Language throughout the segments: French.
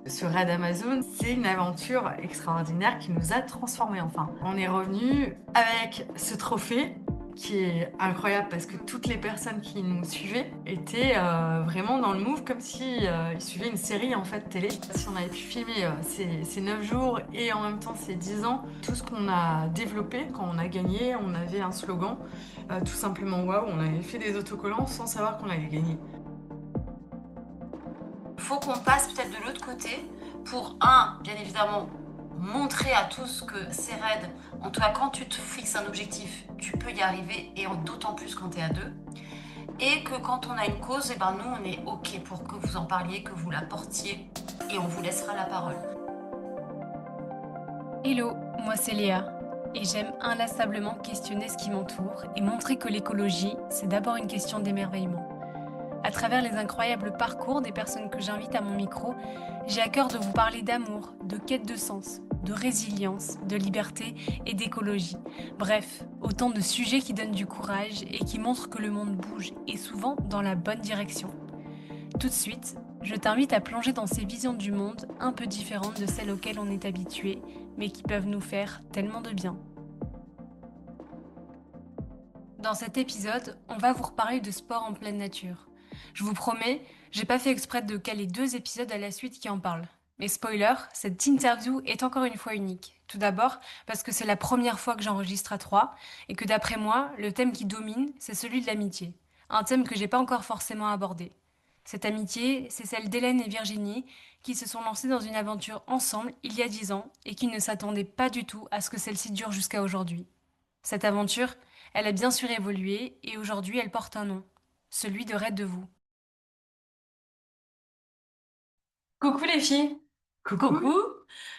Ce raid Amazon, c'est une aventure extraordinaire qui nous a transformés enfin. On est revenu avec ce trophée qui est incroyable parce que toutes les personnes qui nous suivaient étaient vraiment dans le move comme si ils suivaient une série en fait télé. Si on avait pu filmer ces 9 jours et en même temps ces 10 ans, tout ce qu'on a développé quand on a gagné, on avait un slogan, tout simplement waouh, on avait fait des autocollants sans savoir qu'on allait gagner. Faut qu'on passe peut-être de l'autre côté pour, bien évidemment, montrer à tous que c'est raide. En tout cas, quand tu te fixes un objectif, tu peux y arriver, et d'autant plus quand tu es à deux. Et que quand on a une cause, eh ben nous, on est OK pour que vous en parliez, que vous la portiez, et on vous laissera la parole. Hello, moi c'est Léa et j'aime inlassablement questionner ce qui m'entoure et montrer que l'écologie, c'est d'abord une question d'émerveillement. À travers les incroyables parcours des personnes que j'invite à mon micro, j'ai à cœur de vous parler d'amour, de quête de sens, de résilience, de liberté et d'écologie. Bref, autant de sujets qui donnent du courage et qui montrent que le monde bouge et souvent dans la bonne direction. Tout de suite, je t'invite à plonger dans ces visions du monde un peu différentes de celles auxquelles on est habitué, mais qui peuvent nous faire tellement de bien. Dans cet épisode, on va vous reparler de sport en pleine nature. Je vous promets, j'ai pas fait exprès de caler 2 épisodes à la suite qui en parlent. Mais spoiler, cette interview est encore une fois unique. Tout d'abord, parce que c'est la première fois que j'enregistre à 3, et que d'après moi, le thème qui domine, c'est celui de l'amitié. Un thème que j'ai pas encore forcément abordé. Cette amitié, c'est celle d'Hélène et Virginie, qui se sont lancées dans une aventure ensemble il y a 10 ans, et qui ne s'attendaient pas du tout à ce que celle-ci dure jusqu'à aujourd'hui. Cette aventure, elle a bien sûr évolué et aujourd'hui elle porte un nom, celui de Raid de vous. Coucou les filles, Coucou, coucou,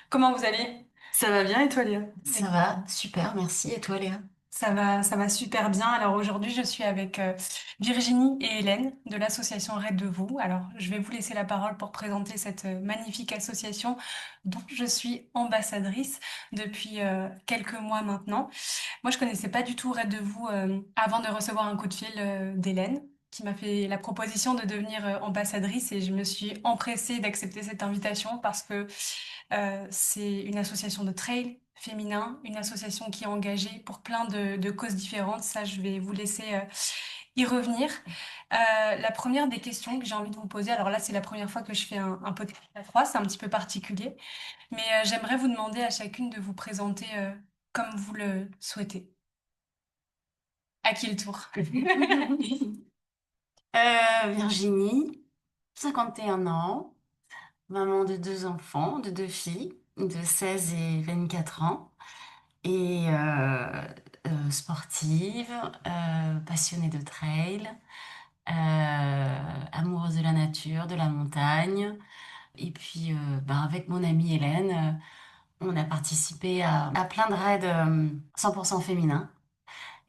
comment vous allez? ça va bien et toi Léa? Ça va, super, merci. Et toi, Léa? Ça va super bien. Alors aujourd'hui, je suis avec Virginie et Hélène de l'association Raid de vous. Alors je vais vous laisser la parole pour présenter cette magnifique association dont je suis ambassadrice depuis quelques mois maintenant. Moi, je connaissais pas du tout Raid de vous avant de recevoir un coup de fil d'Hélène, qui m'a fait la proposition de devenir ambassadrice et je me suis empressée d'accepter cette invitation parce que c'est une association de trail féminin, une association qui est engagée pour plein de causes différentes. Ça, je vais vous laisser y revenir. La première des questions que j'ai envie de vous poser, alors là, c'est la première fois que je fais un podcast à trois, c'est un petit peu particulier, mais j'aimerais vous demander à chacune de vous présenter comme vous le souhaitez. À qui le tour? Virginie, 51 ans, maman de deux enfants, de deux filles, de 16 et 24 ans, et sportive, passionnée de trail, amoureuse de la nature, de la montagne. Et puis, avec mon amie Hélène, on a participé à plein de raids 100% féminins.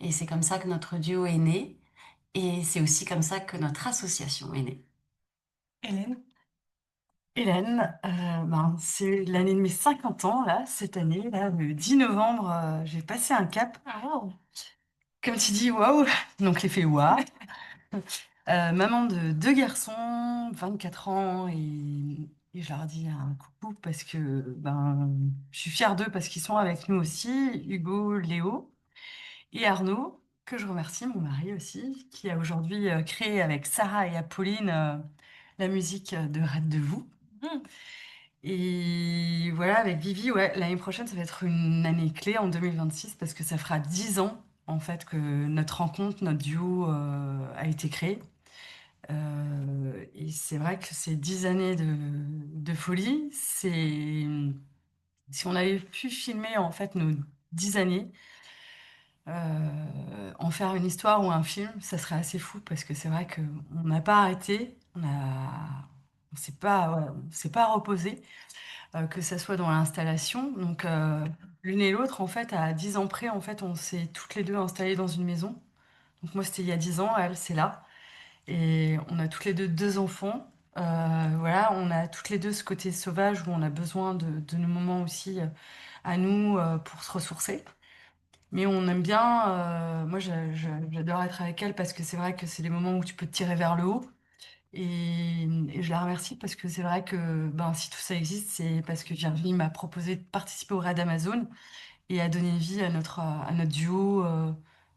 Et c'est comme ça que notre duo est né. Et c'est aussi comme ça que notre association est née. Hélène? Hélène, c'est l'année de mes 50 ans, là, cette année, là, le 10 novembre, j'ai passé un cap. Ah, wow. Comme tu dis, waouh, donc l'effet waouh. Maman de deux garçons, 24 ans, et je leur dis un coucou parce que je suis fière d'eux parce qu'ils sont avec nous aussi, Hugo, Léo et Arnaud, que je remercie, mon mari aussi, qui a aujourd'hui créé avec Sarah et Apolline la musique de Rêve de vous. Hmm. Et voilà, avec Vivi, ouais, l'année prochaine, ça va être une année clé en 2026 parce que ça fera 10 ans en fait que notre rencontre, notre duo a été créé. Et c'est vrai que ces 10 années de folie, si on avait pu filmer en fait nos 10 années, en faire une histoire ou un film, ça serait assez fou parce que c'est vrai qu'on n'a pas arrêté, on s'est pas reposé, que ça soit dans l'installation. Donc l'une et l'autre, en fait, à 10 ans près, en fait, on s'est toutes les deux installées dans une maison. Donc moi, c'était il y a 10 ans, elle, c'est là. Et on a toutes les deux enfants. Voilà, on a toutes les deux ce côté sauvage où on a besoin de nos moments aussi à nous pour se ressourcer. Mais on aime bien, moi j'adore être avec elle parce que c'est vrai que c'est des moments où tu peux te tirer vers le haut. Et je la remercie parce que c'est vrai que ben, si tout ça existe, c'est parce que Virginie m'a proposé de participer au Raid Amazon et à donner vie à notre duo,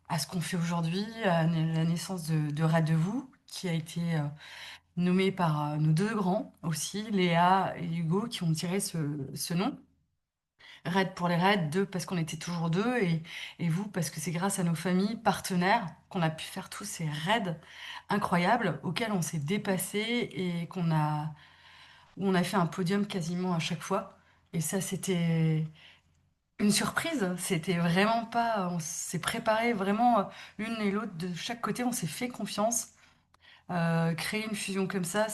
à ce qu'on fait aujourd'hui, à la naissance de Raid de Vous, qui a été nommé par nos deux grands aussi, Léa et Hugo, qui ont tiré ce nom. Raid pour les raids, deux parce qu'on était toujours deux, et vous parce que c'est grâce à nos familles partenaires qu'on a pu faire tous ces raids incroyables auxquels on s'est dépassé et où on a fait un podium quasiment à chaque fois. Et ça, c'était une surprise. C'était vraiment pas. On s'est préparé vraiment l'une et l'autre de chaque côté. On s'est fait confiance. Créer une fusion comme ça,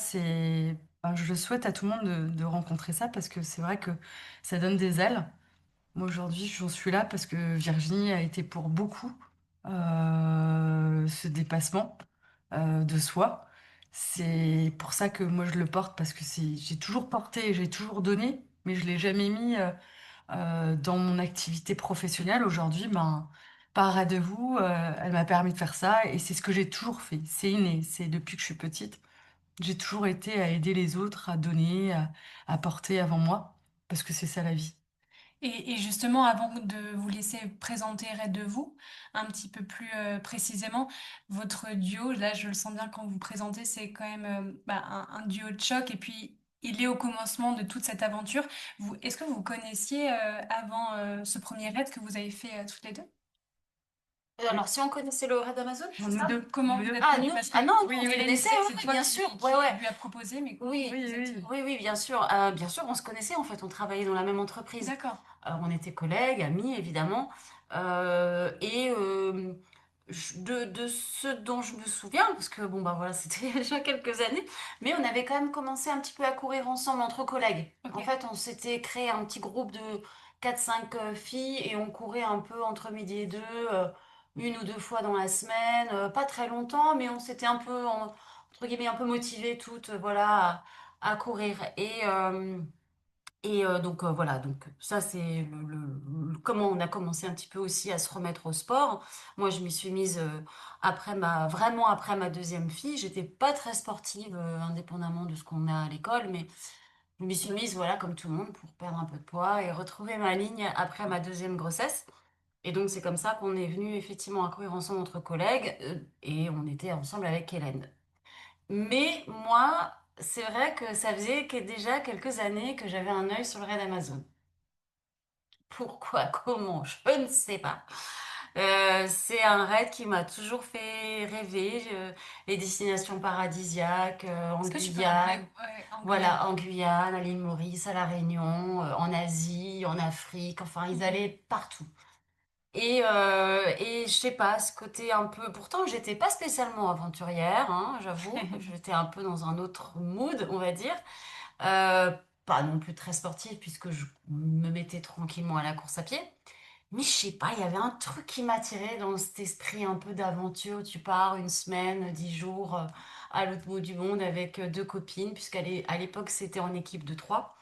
ben, je le souhaite à tout le monde de rencontrer ça parce que c'est vrai que ça donne des ailes. Moi, aujourd'hui, j'en suis là parce que Virginie a été pour beaucoup ce dépassement de soi. C'est pour ça que moi, je le porte parce que j'ai toujours porté, j'ai toujours donné, mais je l'ai jamais mis dans mon activité professionnelle. Aujourd'hui, ben, par Radevous, elle m'a permis de faire ça et c'est ce que j'ai toujours fait. C'est inné, c'est depuis que je suis petite. J'ai toujours été à aider les autres, à donner, à porter avant moi parce que c'est ça la vie. Et justement, avant de vous laisser présenter Red de vous, un petit peu plus précisément, votre duo, là je le sens bien quand vous présentez, c'est quand même un duo de choc et puis il est au commencement de toute cette aventure. Est-ce que vous connaissiez avant ce premier raid que vous avez fait toutes les deux? Oui. Alors, si on connaissait le Raid Amazon, c'est Nous ça? deux. Comment Nous vous deux. êtes Ah, connus? nous? Parce que Ah non, nous, on Oui, se oui. Hélène connaissait, disait que oui, c'est oui, toi bien sûr. qui Ouais, ouais. lui a proposé, mais Oui, vous Oui, êtes... oui. oui, bien sûr. Bien sûr, on se connaissait en fait. On travaillait dans la même entreprise. D'accord. On était collègues, amis, évidemment. Et de ce dont je me souviens, parce que bon, bah voilà, c'était déjà quelques années, mais on avait quand même commencé un petit peu à courir ensemble entre collègues. Ok. En fait, on s'était créé un petit groupe de 4-5 filles et on courait un peu entre midi et deux, une ou deux fois dans la semaine, pas très longtemps, mais on s'était un peu, entre guillemets, un peu motivées toutes, voilà, à courir. Donc voilà, donc ça c'est comment on a commencé un petit peu aussi à se remettre au sport. Moi je m'y suis mise vraiment après ma deuxième fille. J'étais pas très sportive, indépendamment de ce qu'on a à l'école, mais je m'y suis mise, voilà, comme tout le monde, pour perdre un peu de poids et retrouver ma ligne après ma deuxième grossesse. Et donc c'est comme ça qu'on est venu effectivement à courir ensemble entre collègues, et on était ensemble avec Hélène. Mais moi, c'est vrai que ça faisait déjà quelques années que j'avais un œil sur le raid Amazon. Pourquoi, comment, je ne sais pas. C'est un raid qui m'a toujours fait rêver. Les destinations paradisiaques, en Est-ce que tu peux rappeler Guyane, en Guyane? voilà, en Guyane, à l'île Maurice, à La Réunion, en Asie, en Afrique, enfin, ils Mhm. allaient partout. Et je sais pas, ce côté un peu. Pourtant, j'étais pas spécialement aventurière, hein, j'avoue. J'étais un peu dans un autre mood, on va dire. Euh, Pas non plus très sportive, puisque je me mettais tranquillement à la course à pied. Mais je sais pas, il y avait un truc qui m'attirait dans cet esprit un peu d'aventure. Tu pars une semaine, 10 jours à l'autre bout du monde avec deux copines, à l'époque, c'était en équipe de trois.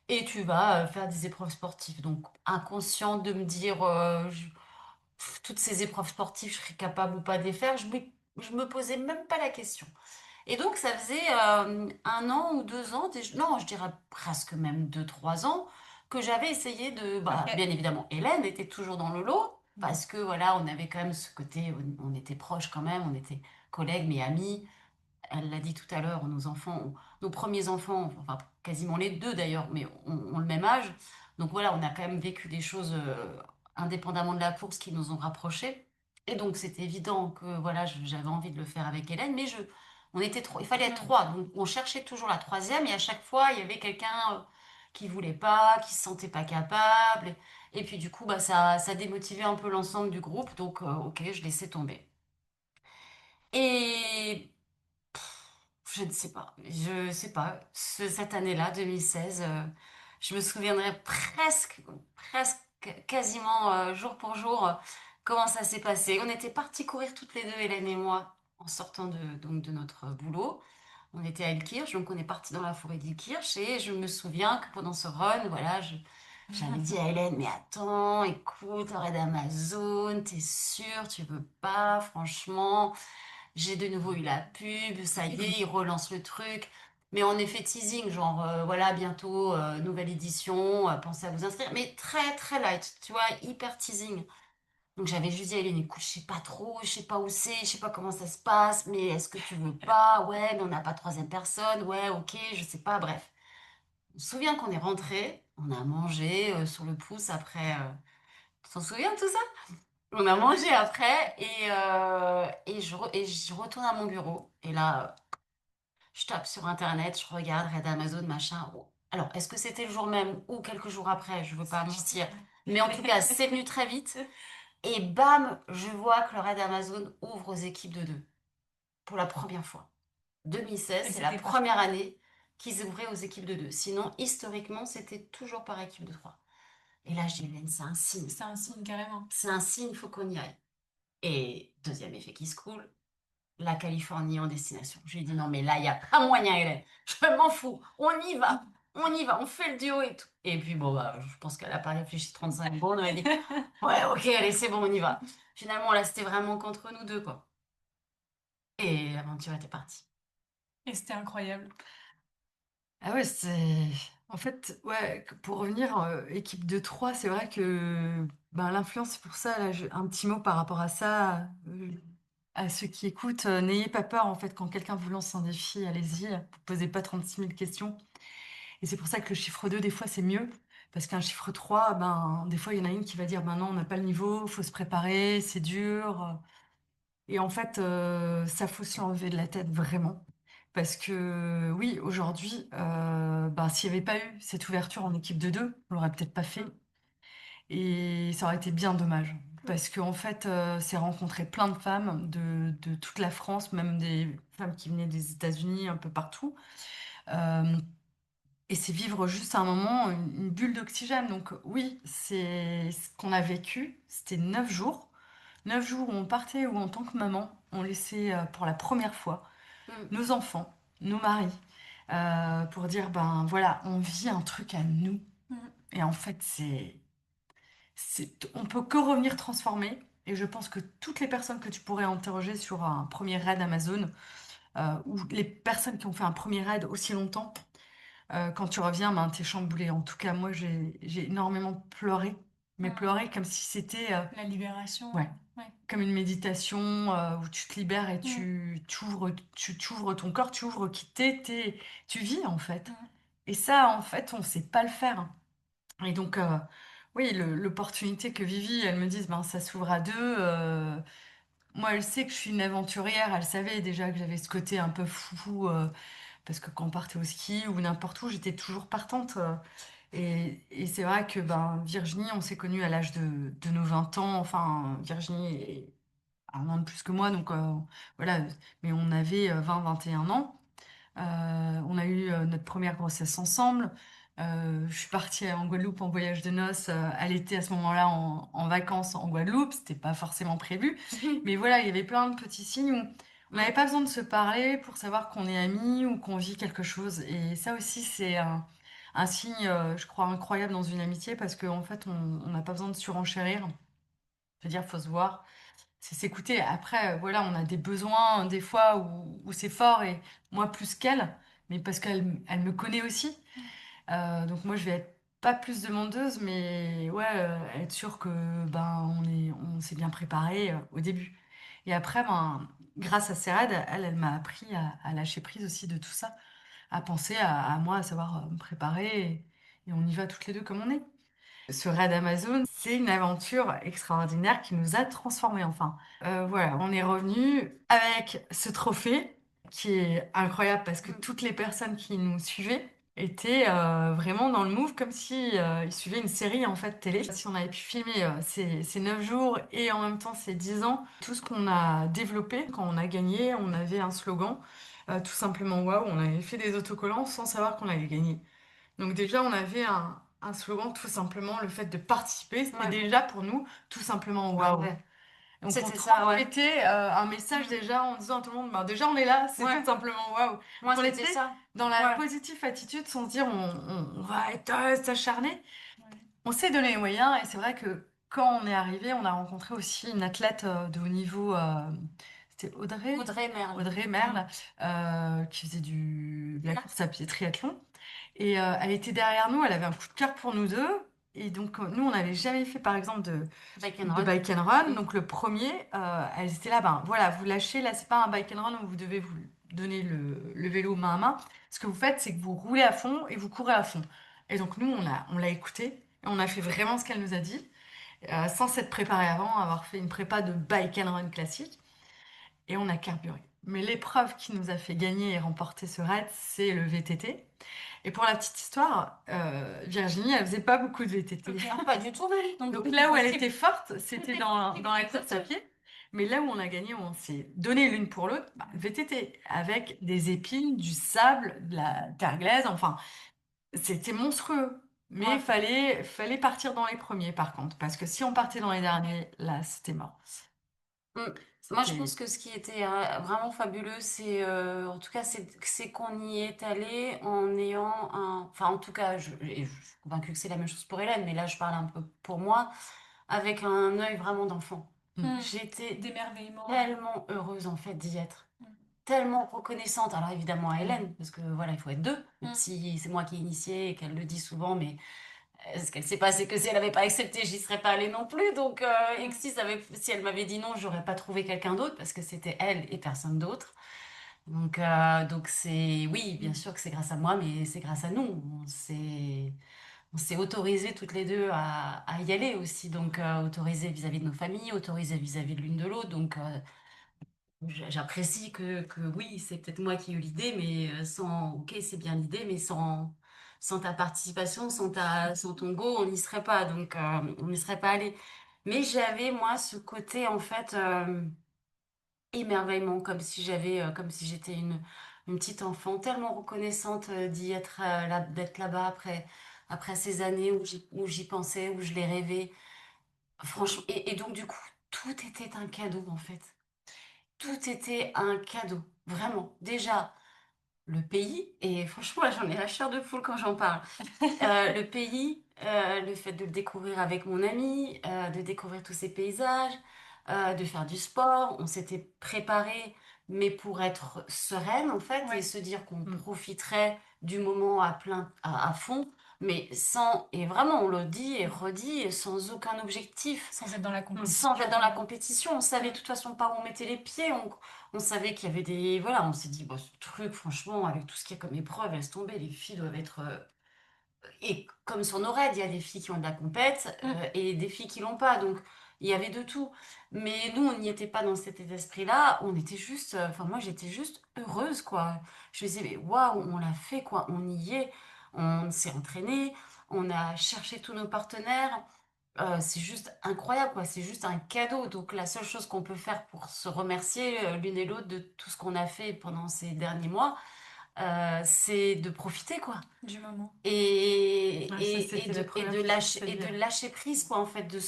Et tu vas faire des épreuves sportives. Donc, inconsciente de me dire, toutes ces épreuves sportives, je serais capable ou pas de les faire, je me posais même pas la question. Et donc, ça faisait 1 an ou 2 ans, non, je dirais presque même 2, 3 ans, que j'avais essayé bah, Ok. bien évidemment, Hélène était toujours dans le lot, parce que voilà, on avait quand même ce côté, on était proches quand même, on était collègues, mais amis. Elle l'a dit tout à l'heure, nos premiers enfants, enfin quasiment les deux d'ailleurs, mais ont le même âge. Donc voilà, on a quand même vécu des choses indépendamment de la course qui nous ont rapprochés. Et donc c'est évident que voilà, j'avais envie de le faire avec Hélène, mais on était trop, il fallait être Hmm. trois. Donc on cherchait toujours la troisième et à chaque fois il y avait quelqu'un qui voulait pas, qui se sentait pas capable. Et puis du coup, bah, ça démotivait un peu l'ensemble du groupe. Donc ok, je laissais tomber. Et je ne sais pas. Je sais pas. Cette année-là, 2016, je me souviendrai presque, quasiment jour pour jour, comment ça s'est passé. On était partis courir toutes les deux, Hélène et moi, en sortant donc de notre boulot. On était à Elkirch, donc on est parti dans la forêt d'Elkirch et je me souviens que pendant ce run, voilà, j'avais dit à Hélène, mais attends, écoute, arrête d'Amazon, t'es sûre, tu veux pas, franchement. j'ai de nouveau eu la pub, ça y est, ils relancent le truc. Mais en effet teasing, genre voilà, bientôt, nouvelle édition, pensez à vous inscrire. Mais très très light, tu vois, hyper teasing. Donc j'avais juste dit à Hélène, écoute, je sais pas trop, je sais pas où c'est, je sais pas comment ça se passe, mais est-ce que tu veux pas? Ouais, mais on n'a pas troisième personne, ouais, ok, je sais pas, bref. Je me souviens qu'on est rentré, on a mangé sur le pouce après. Tu t'en souviens de tout ça? On a mangé après et je retourne à mon bureau. Et là, je tape sur Internet, je regarde Red Amazon, machin. Oh. Alors, est-ce que c'était le jour même ou quelques jours après? Je veux pas mentir. Mais en tout cas, c'est venu très vite. Et bam, je vois que le Red Amazon ouvre aux équipes de deux. Pour la première fois. 2016, Et c'est la c'était parfait. première année qu'ils ouvraient aux équipes de deux. Sinon, historiquement, c'était toujours par équipe de trois. Et là, je dis, Hélène, c'est un signe. C'est un signe carrément. C'est un signe, il faut qu'on y aille. Et deuxième effet qui se coule, la Californie en destination. Je lui ai dit, non, mais là, il n'y a pas moyen, Hélène. Je m'en fous. On y va. On y va. On fait le duo et tout. Et puis, bon, bah, je pense qu'elle n'a pas réfléchi 35 secondes. Elle m'a dit, ouais, ok, allez, c'est bon, on y va. Finalement, là, c'était vraiment qu'entre nous deux, quoi. Et l'aventure était partie. Et c'était incroyable. Ah ouais, c'est... En fait, ouais, pour revenir, équipe de 3, c'est vrai que ben, l'influence, pour ça, là, un petit mot par rapport à ça, à ceux qui écoutent, n'ayez pas peur, en fait, quand quelqu'un vous lance un défi, allez-y, ne posez pas 36 000 questions. Et c'est pour ça que le chiffre 2 des fois, c'est mieux, parce qu'un chiffre 3, ben, des fois, il y en a une qui va dire, ben non, on n'a pas le niveau, faut se préparer, c'est dur. Et en fait, ça faut se l'enlever de la tête vraiment. Parce que oui, aujourd'hui, ben, s'il n'y avait pas eu cette ouverture en équipe de deux, on l'aurait peut-être pas fait. Et ça aurait été bien dommage. Parce qu'en fait, c'est rencontrer plein de femmes de toute la France, même des femmes qui venaient des États-Unis, un peu partout. Euh, et c'est vivre juste un moment, une bulle d'oxygène. Donc oui, c'est ce qu'on a vécu. C'était 9 jours. 9 jours où on partait, où en tant que maman, on laissait pour la première fois Mm. nos enfants, nos maris, pour dire, ben voilà, on vit un truc à nous. Mm. Et en fait, on peut que revenir transformé. Et je pense que toutes les personnes que tu pourrais interroger sur un premier raid Amazon, ou les personnes qui ont fait un premier raid aussi longtemps, quand tu reviens, ben, t'es chamboulé. En tout cas, moi, j'ai énormément pleuré. Mais Mm. pleuré comme si c'était La libération. ouais, Ouais. comme une méditation où tu te libères et Mm. tu ouvres ton corps, tu ouvres qui tu vis en fait. Mm. Et ça, en fait, on sait pas le faire. Et donc, oui, l'opportunité que Vivi, elle me dise, ben, ça s'ouvre à deux. Moi, elle sait que je suis une aventurière. Elle savait déjà que j'avais ce côté un peu fou, parce que quand on partait au ski ou n'importe où, j'étais toujours partante. Et c'est vrai que ben, Virginie, on s'est connus à l'âge de nos 20 ans. Enfin, Virginie est un an de plus que moi, donc voilà. Mais on avait 20, 21 ans. On a eu notre première grossesse ensemble. Je suis partie en Guadeloupe en voyage de noces à l'été à ce moment-là en vacances en Guadeloupe. C'était pas forcément prévu. Mais voilà, il y avait plein de petits signes où on n'avait pas besoin de se parler pour savoir qu'on est amis ou qu'on vit quelque chose. Et ça aussi, c'est un signe, je crois, incroyable dans une amitié parce qu'en fait, on n'a pas besoin de surenchérir. Je veux dire, faut se voir, c'est s'écouter. Après, voilà, on a des besoins des fois où c'est fort et moi plus qu'elle, mais parce qu'elle me connaît aussi. Donc moi, je vais être pas plus demandeuse, mais ouais, être sûre que ben on s'est bien préparé au début. Et après, ben, grâce à Cérad, elle m'a appris à lâcher prise aussi de tout ça, à penser à moi, à savoir me préparer et on y va toutes les deux comme on est. Ce raid Amazon, c'est une aventure extraordinaire qui nous a transformés enfin. Voilà, on est revenu avec ce trophée qui est incroyable parce que toutes les personnes qui nous suivaient étaient vraiment dans le move comme si ils suivaient une série en fait télé. Si on avait pu filmer ces 9 jours et en même temps ces 10 ans, tout ce qu'on a développé, quand on a gagné, on avait un slogan, tout simplement waouh, on avait fait des autocollants sans savoir qu'on allait gagner. Donc déjà, on avait un slogan, tout simplement, le fait de participer, c'était Ouais. déjà pour nous, tout simplement, waouh. Ouais. Donc on C'était ça, ouais. transmettait un message déjà en disant à tout le monde, ben, déjà on est là, c'est Ouais. tout simplement waouh. Moi, On c'était était ça. dans la Ouais. positive attitude sans se dire on va être s'acharner. Ouais. On s'est donné les moyens et c'est vrai que quand on est arrivé, on a rencontré aussi une athlète de haut niveau, c'était Audrey, Audrey Merle. Audrey Merle, qui faisait de la course à pied triathlon. Et elle était derrière nous, elle avait un coup de cœur pour nous deux. Et donc, nous, on n'avait jamais fait, par exemple, Bike and de Run. bike and run. Mm. Donc, le premier, elles étaient là, ben voilà, vous lâchez, là, c'est pas un bike and run où vous devez vous donner le vélo main à main. Ce que vous faites, c'est que vous roulez à fond et vous courez à fond. Et donc, nous, on l'a écouté et on a fait vraiment ce qu'elle nous a dit, sans s'être préparé avant, avoir fait une prépa de bike and run classique. Et on a carburé. Mais l'épreuve qui nous a fait gagner et remporter ce raid, c'est le VTT. Et pour la petite histoire, Virginie, elle faisait pas beaucoup de VTT. Ok, pas du tout même. Donc là où elle était forte, c'était dans la course à pied. Mais là où on a gagné, où on s'est donné l'une pour l'autre, bah, le VTT, avec des épines, du sable, de la terre glaise, enfin, c'était monstrueux. Mais Ouais. fallait partir dans les premiers, par contre, parce que si on partait dans les derniers, là, c'était mort. Mm. Moi, je C'était- pense que ce qui était vraiment fabuleux, en tout cas, c'est qu'on y est allé en ayant enfin, en tout cas, et je suis convaincue que c'est la même chose pour Hélène, mais là, je parle un peu pour moi, avec un œil vraiment d'enfant. Mm. J'étais D'émerveillement. tellement heureuse, en fait, d'y être. Mm. Tellement reconnaissante. Alors, évidemment, à Hélène, parce que voilà, il faut être deux. Même Mm. si c'est moi qui ai initié et qu'elle le dit souvent, mais ce qu'elle sait pas, c'est que si elle n'avait pas accepté, j'y serais pas allée non plus. Donc, et que si elle m'avait dit non, j'aurais pas trouvé quelqu'un d'autre parce que c'était elle et personne d'autre. Donc oui, bien sûr que c'est grâce à moi, mais c'est grâce à nous. On s'est autorisé toutes les deux à y aller aussi. Donc, autorisé vis-à-vis de nos familles, autorisé vis-à-vis de l'une de l'autre. Donc, j'apprécie que oui, c'est peut-être moi qui ai eu l'idée, mais ok, c'est bien l'idée, mais sans ta participation, sans ton go, on n'y serait pas, donc on n'y serait pas allé. Mais j'avais, moi, ce côté, en fait, émerveillement, comme si j'étais une petite enfant, tellement reconnaissante d'y être, d'être là-bas après ces années où j'y pensais, où je l'ai rêvé. Franchement, et donc, du coup, tout était un cadeau, en fait. Tout était un cadeau, vraiment. Déjà, le pays, et franchement, là, j'en ai la chair de poule quand j'en parle. Le pays, le fait de le découvrir avec mon ami, de découvrir tous ces paysages, de faire du sport. On s'était préparé, mais pour être sereine, en fait, et Ouais. se dire qu'on Mm. profiterait du moment à fond, mais sans, et vraiment, on le dit et redit, sans aucun objectif. Sans être dans la compétition. Sans être dans la compétition, on savait de toute façon pas où on mettait les pieds, on savait qu'il y avait des... Voilà, on s'est dit, bon, ce truc, franchement, avec tout ce qu'il y a comme épreuve, laisse tomber, les filles doivent être... Et comme sur nos raids, il y a des filles qui ont de la compète et des filles qui l'ont pas, donc il y avait de tout. Mais nous, on n'y était pas dans cet esprit-là, on était juste... Enfin, moi, j'étais juste heureuse, quoi. Je me disais, mais waouh, on l'a fait, quoi, on y est, on s'est entraîné, on a cherché tous nos partenaires. C'est juste incroyable, quoi. C'est juste un cadeau. Donc, la seule chose qu'on peut faire pour se remercier l'une et l'autre de tout ce qu'on a fait pendant ces derniers mois, c'est de profiter, quoi. Du moment. Ouais, ça, c'était la première chose que je Et de dire. lâcher prise, quoi, en fait, de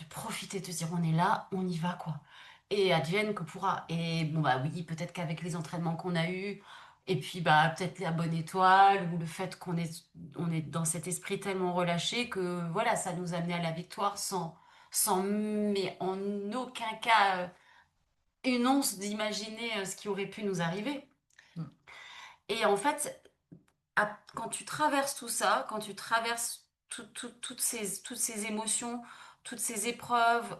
profiter, de se dire, on est là, on y va, quoi. Et advienne que pourra. Et bon, bah oui, peut-être qu'avec les entraînements qu'on a eus, et puis, bah, peut-être la bonne étoile, ou le fait on est dans cet esprit tellement relâché que, voilà, ça nous a amené à la victoire mais en aucun cas, une once d'imaginer ce qui aurait pu nous arriver. Mm. Et en fait, quand tu traverses tout ça, quand tu traverses toutes ces émotions, toutes ces épreuves,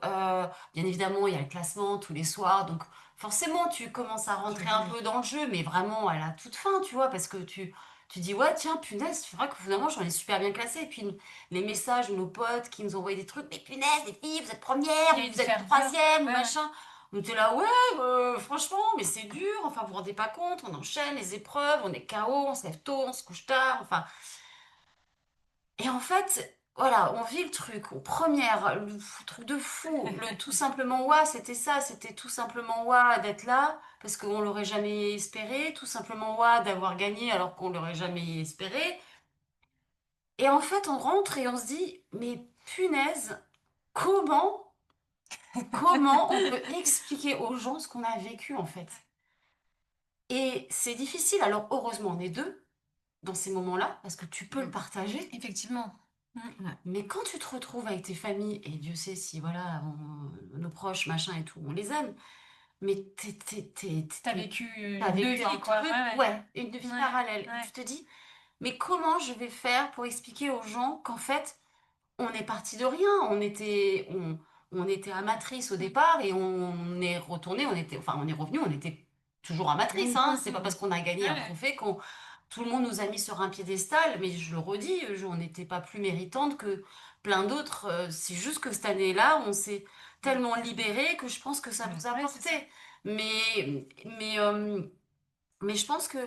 bien évidemment, il y a le classement tous les soirs, donc forcément, tu commences à rentrer un peu dans le jeu, mais vraiment à la toute fin, tu vois, parce que tu dis, ouais, tiens, punaise, c'est vrai que finalement, j'en ai super bien classé. Et puis, les messages de nos potes qui nous envoyaient des trucs, mais punaise, les filles, vous êtes première, Il y a ou une vous êtes ferveur. troisième, ou Ouais, ouais. machin. On était là, ouais, franchement, mais c'est dur, enfin, vous vous rendez pas compte, on enchaîne les épreuves, on est KO, on se lève tôt, on se couche tard, enfin. Et en fait, voilà, on vit le truc, le truc de fou, le tout simplement ouais, c'était ça, c'était tout simplement ouais d'être là, parce qu'on l'aurait jamais espéré, tout simplement ouais d'avoir gagné alors qu'on l'aurait jamais espéré. Et en fait, on rentre et on se dit, mais punaise, comment, comment on peut expliquer aux gens ce qu'on a vécu en fait? Et c'est difficile, alors heureusement on est deux dans ces moments-là, parce que tu peux le Mm. partager. Effectivement. Ouais. Mais quand tu te retrouves avec tes familles, et Dieu sait si, voilà, nos proches, machin et tout, on les aime, mais T'as vécu t'as deux vécu un vies, quoi. truc, Ouais, ouais, une vie ouais, parallèle. Et ouais, tu te dis, mais comment je vais faire pour expliquer aux gens qu'en fait, on est parti de rien, on était amatrice au ouais. départ et on est retourné, enfin, on est revenu, on était toujours amatrice, Mm. hein. C'est pas Mm. parce qu'on a gagné un Ouais, trophée qu'on tout le monde nous a mis sur un piédestal, mais je le redis, on n'était pas plus méritante que plein d'autres. C'est juste que cette année-là, on s'est tellement libéré que je pense que ça nous a ouais, c'est porté. ça. Mais, mais, euh, mais je pense que,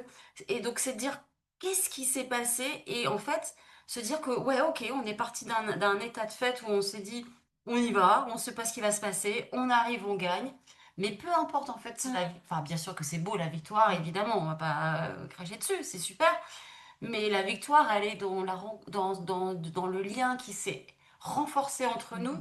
et donc c'est de dire qu'est-ce qui s'est passé et en fait se dire que ouais ok on est parti d'un état de fait où on s'est dit on y va, on sait pas ce qui va se passer, on arrive, on gagne, mais peu importe en fait, Mm. enfin bien sûr que c'est beau la victoire évidemment, on va pas cracher dessus, c'est super, mais la victoire elle est dans dans le lien qui s'est renforcé entre nous,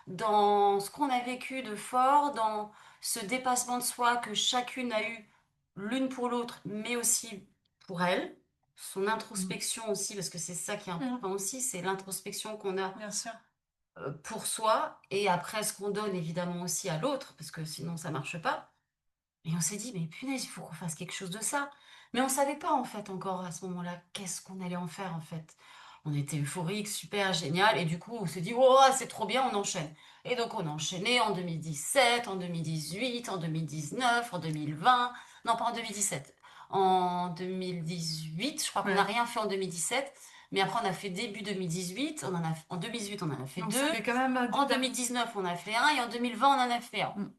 dans ce qu'on a vécu de fort, dans ce dépassement de soi que chacune a eu l'une pour l'autre, mais aussi pour elle, son Mm. introspection aussi, parce que c'est ça qui est Mm. important aussi, c'est l'introspection qu'on a Bien sûr. pour soi, et après ce qu'on donne évidemment aussi à l'autre, parce que sinon ça marche pas. Et on s'est dit, mais punaise, il faut qu'on fasse quelque chose de ça. Mais on savait pas en fait encore à ce moment-là qu'est-ce qu'on allait en faire en fait. On était euphorique, super, génial, et du coup on s'est dit, oh c'est trop bien, on enchaîne. Et donc on a enchaîné en 2017, en 2018, en 2019, en 2020, non pas en 2017, en 2018, je crois qu'on n'a Ouais. rien fait en 2017, mais après on a fait début 2018, en 2018 on en a fait Donc deux, ça fait quand même en 2019 on a fait un, et en 2020 on en a fait un. Mm.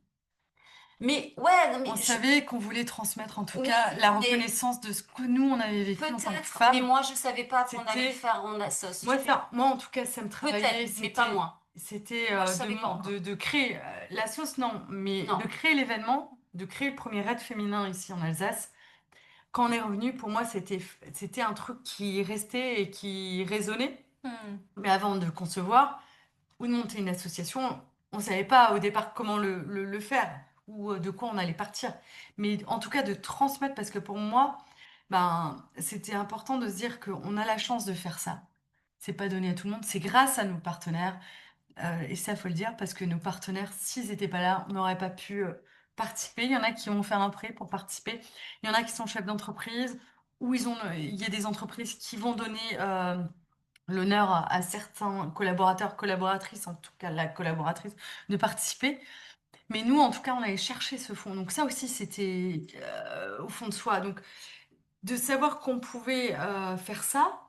Mais ouais, non, On mais savait qu'on voulait transmettre en tout oui, cas la mais reconnaissance de ce que nous on avait vécu en tant que peut-être, mais femmes. moi je savais pas qu'on allait le C'était faire en assos. moi ça, moi en tout cas ça me Peut-être, travaillait. mais pas C'était moi. c'était Moi je de, savais pas encore. de créer la sauce non, mais Non. de créer l'événement, de créer le premier raid féminin ici en Alsace. Quand on est revenu, pour moi c'était un truc qui restait et qui résonnait. Mm. Mais avant de le concevoir ou de monter une association, on savait pas au départ comment le faire ou de quoi on allait partir. Mais en tout cas de transmettre, parce que pour moi, ben, c'était important de se dire qu'on a la chance de faire ça. C'est pas donné à tout le monde, c'est grâce à nos partenaires. Et ça, faut le dire, parce que nos partenaires, s'ils n'étaient pas là, on n'aurait pas pu participer. Il y en a qui vont faire un prêt pour participer. Il y en a qui sont chefs d'entreprise, ou il y a des entreprises qui vont donner l'honneur à certains collaborateurs, collaboratrices, en tout cas la collaboratrice, de participer. Mais nous, en tout cas, on allait chercher ce fond. Donc ça aussi, c'était au fond de soi. Donc de savoir qu'on pouvait faire ça,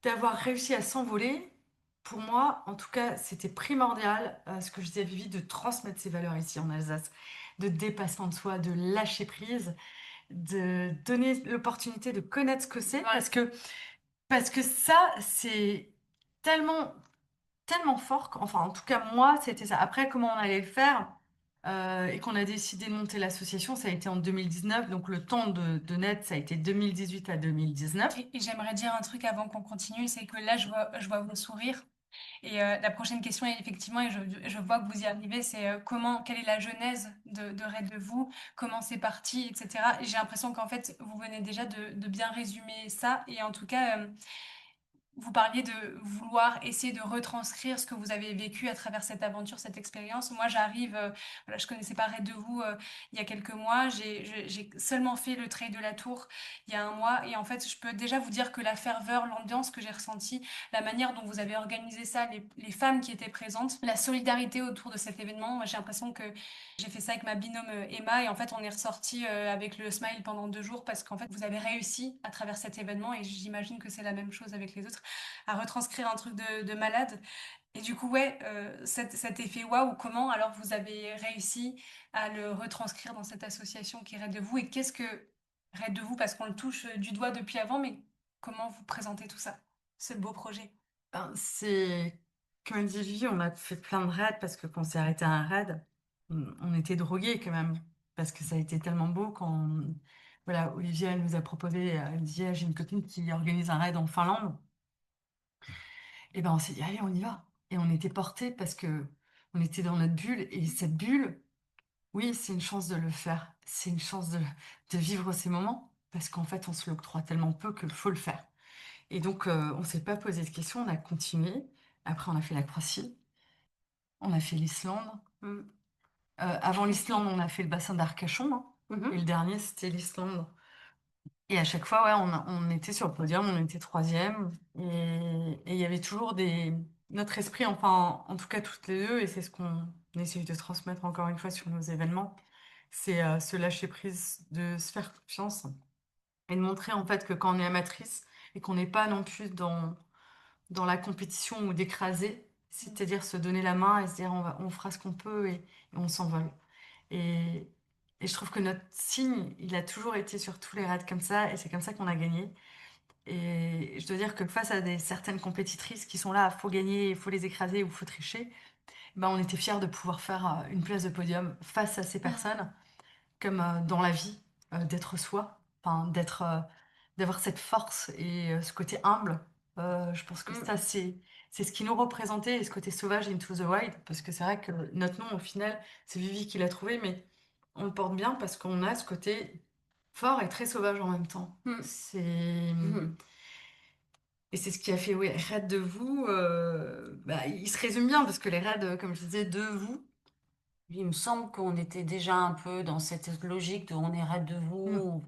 d'avoir réussi à s'envoler, pour moi, en tout cas, c'était primordial, ce que je disais à Vivi, de transmettre ces valeurs ici en Alsace, de dépassement de soi, de lâcher prise, de donner l'opportunité de connaître ce que c'est, Ouais. parce que ça, c'est tellement tellement fort. Enfin, en tout cas, moi, c'était ça. Après, comment on allait le faire et qu'on a décidé de monter l'association, ça a été en 2019. Donc, le temps de net, ça a été 2018 à 2019. Et j'aimerais dire un truc avant qu'on continue, c'est que là, je vois vos sourires. Et la prochaine question, est effectivement, et je vois que vous y arrivez, c'est quelle est la genèse de Raid de vous, comment c'est parti, etc. Et j'ai l'impression qu'en fait, vous venez déjà de bien résumer ça. Et en tout cas, vous parliez de vouloir essayer de retranscrire ce que vous avez vécu à travers cette aventure, cette expérience. Moi, j'arrive, voilà, je connaissais pas Raid de vous il y a quelques mois. J'ai seulement fait le trail de la Tour il y a un mois. Et en fait, je peux déjà vous dire que la ferveur, l'ambiance que j'ai ressentie, la manière dont vous avez organisé ça, les femmes qui étaient présentes, la solidarité autour de cet événement, moi, j'ai l'impression que j'ai fait ça avec ma binôme Emma et en fait on est ressorti avec le smile pendant 2 jours parce qu'en fait vous avez réussi à travers cet événement et j'imagine que c'est la même chose avec les autres à retranscrire un truc de malade. Et du coup, ouais, cet effet waouh, comment alors vous avez réussi à le retranscrire dans cette association qui est Raid de vous et qu'est-ce que Raid de vous, parce qu'on le touche du doigt depuis avant, mais comment vous présentez tout ça, ce beau projet? Ben, c'est, comme dit Vivi, on a fait plein de raids parce que quand on s'est arrêté à un raid, on était drogués quand même. Parce que ça a été tellement beau quand, voilà, Olivia, elle nous a proposé, elle dit, ah, j'ai une copine qui organise un raid en Finlande. Et ben, on s'est dit, allez, on y va. Et on était portés parce que on était dans notre bulle. Et cette bulle, oui, c'est une chance de le faire. C'est une chance de vivre ces moments. Parce qu'en fait, on se l'octroie tellement peu qu'il faut le faire. Et donc, on s'est pas posé de questions, on a continué. Après, on a fait la Croatie, on a fait l'Islande. Avant l'Islande, on a fait le bassin d'Arcachon, hein, Mhm. et le dernier, c'était l'Islande. Et à chaque fois, ouais, on était sur le podium, on était troisième, et il y avait toujours notre esprit, enfin, en tout cas toutes les deux, et c'est ce qu'on essaye de transmettre encore une fois sur nos événements, c'est se lâcher prise, de se faire confiance, et de montrer en fait que quand on est amatrice, et qu'on n'est pas non plus dans la compétition ou d'écraser, c'est-à-dire se donner la main et se dire on fera ce qu'on peut et on s'envole. Et, et je trouve que notre signe, il a toujours été sur tous les raids comme ça, et c'est comme ça qu'on a gagné. Et je dois dire que face à certaines compétitrices qui sont là, faut gagner, il faut les écraser ou faut tricher, ben on était fiers de pouvoir faire une place de podium face à ces personnes, comme dans la vie, d'être soi, enfin d'avoir cette force et ce côté humble. Je pense que Mm. ça c'est ce qui nous représentait, et ce côté sauvage into the wild, parce que c'est vrai que notre nom au final c'est Vivi qui l'a trouvé, mais on le porte bien parce qu'on a ce côté fort et très sauvage en même temps. Mm. C'est Mhm. Et c'est ce qui a fait, ouais, Raid de vous. Bah, il se résume bien parce que les raids, comme je disais, de vous. Il me semble qu'on était déjà un peu dans cette logique de on est raide de Mm. vous,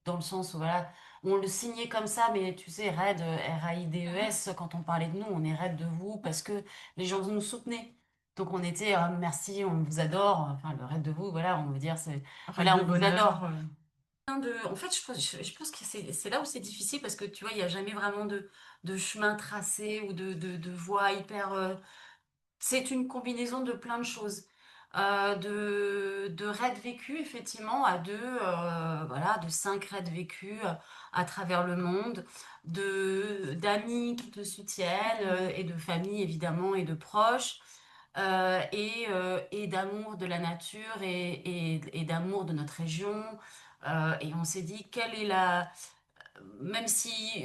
dans le sens où voilà, on le signait comme ça, mais tu sais, raide, RAIDES, quand on parlait de nous, on est raide de vous parce que les gens nous soutenaient. Donc on était merci, on vous adore, enfin le raid de vous, voilà, on veut dire c'est Raid voilà, de on vous bonheur. adore. En fait, je pense que c'est là où c'est difficile parce que tu vois, il n'y a jamais vraiment de chemin tracé ou de voie hyper. C'est une combinaison de plein de choses. De raids vécus, effectivement, à deux, voilà, de 5 raids vécus à travers le monde, d'amis qui te soutiennent, et de famille, évidemment, et de proches, et d'amour de la nature et d'amour de notre région. Et on s'est dit, quelle est même si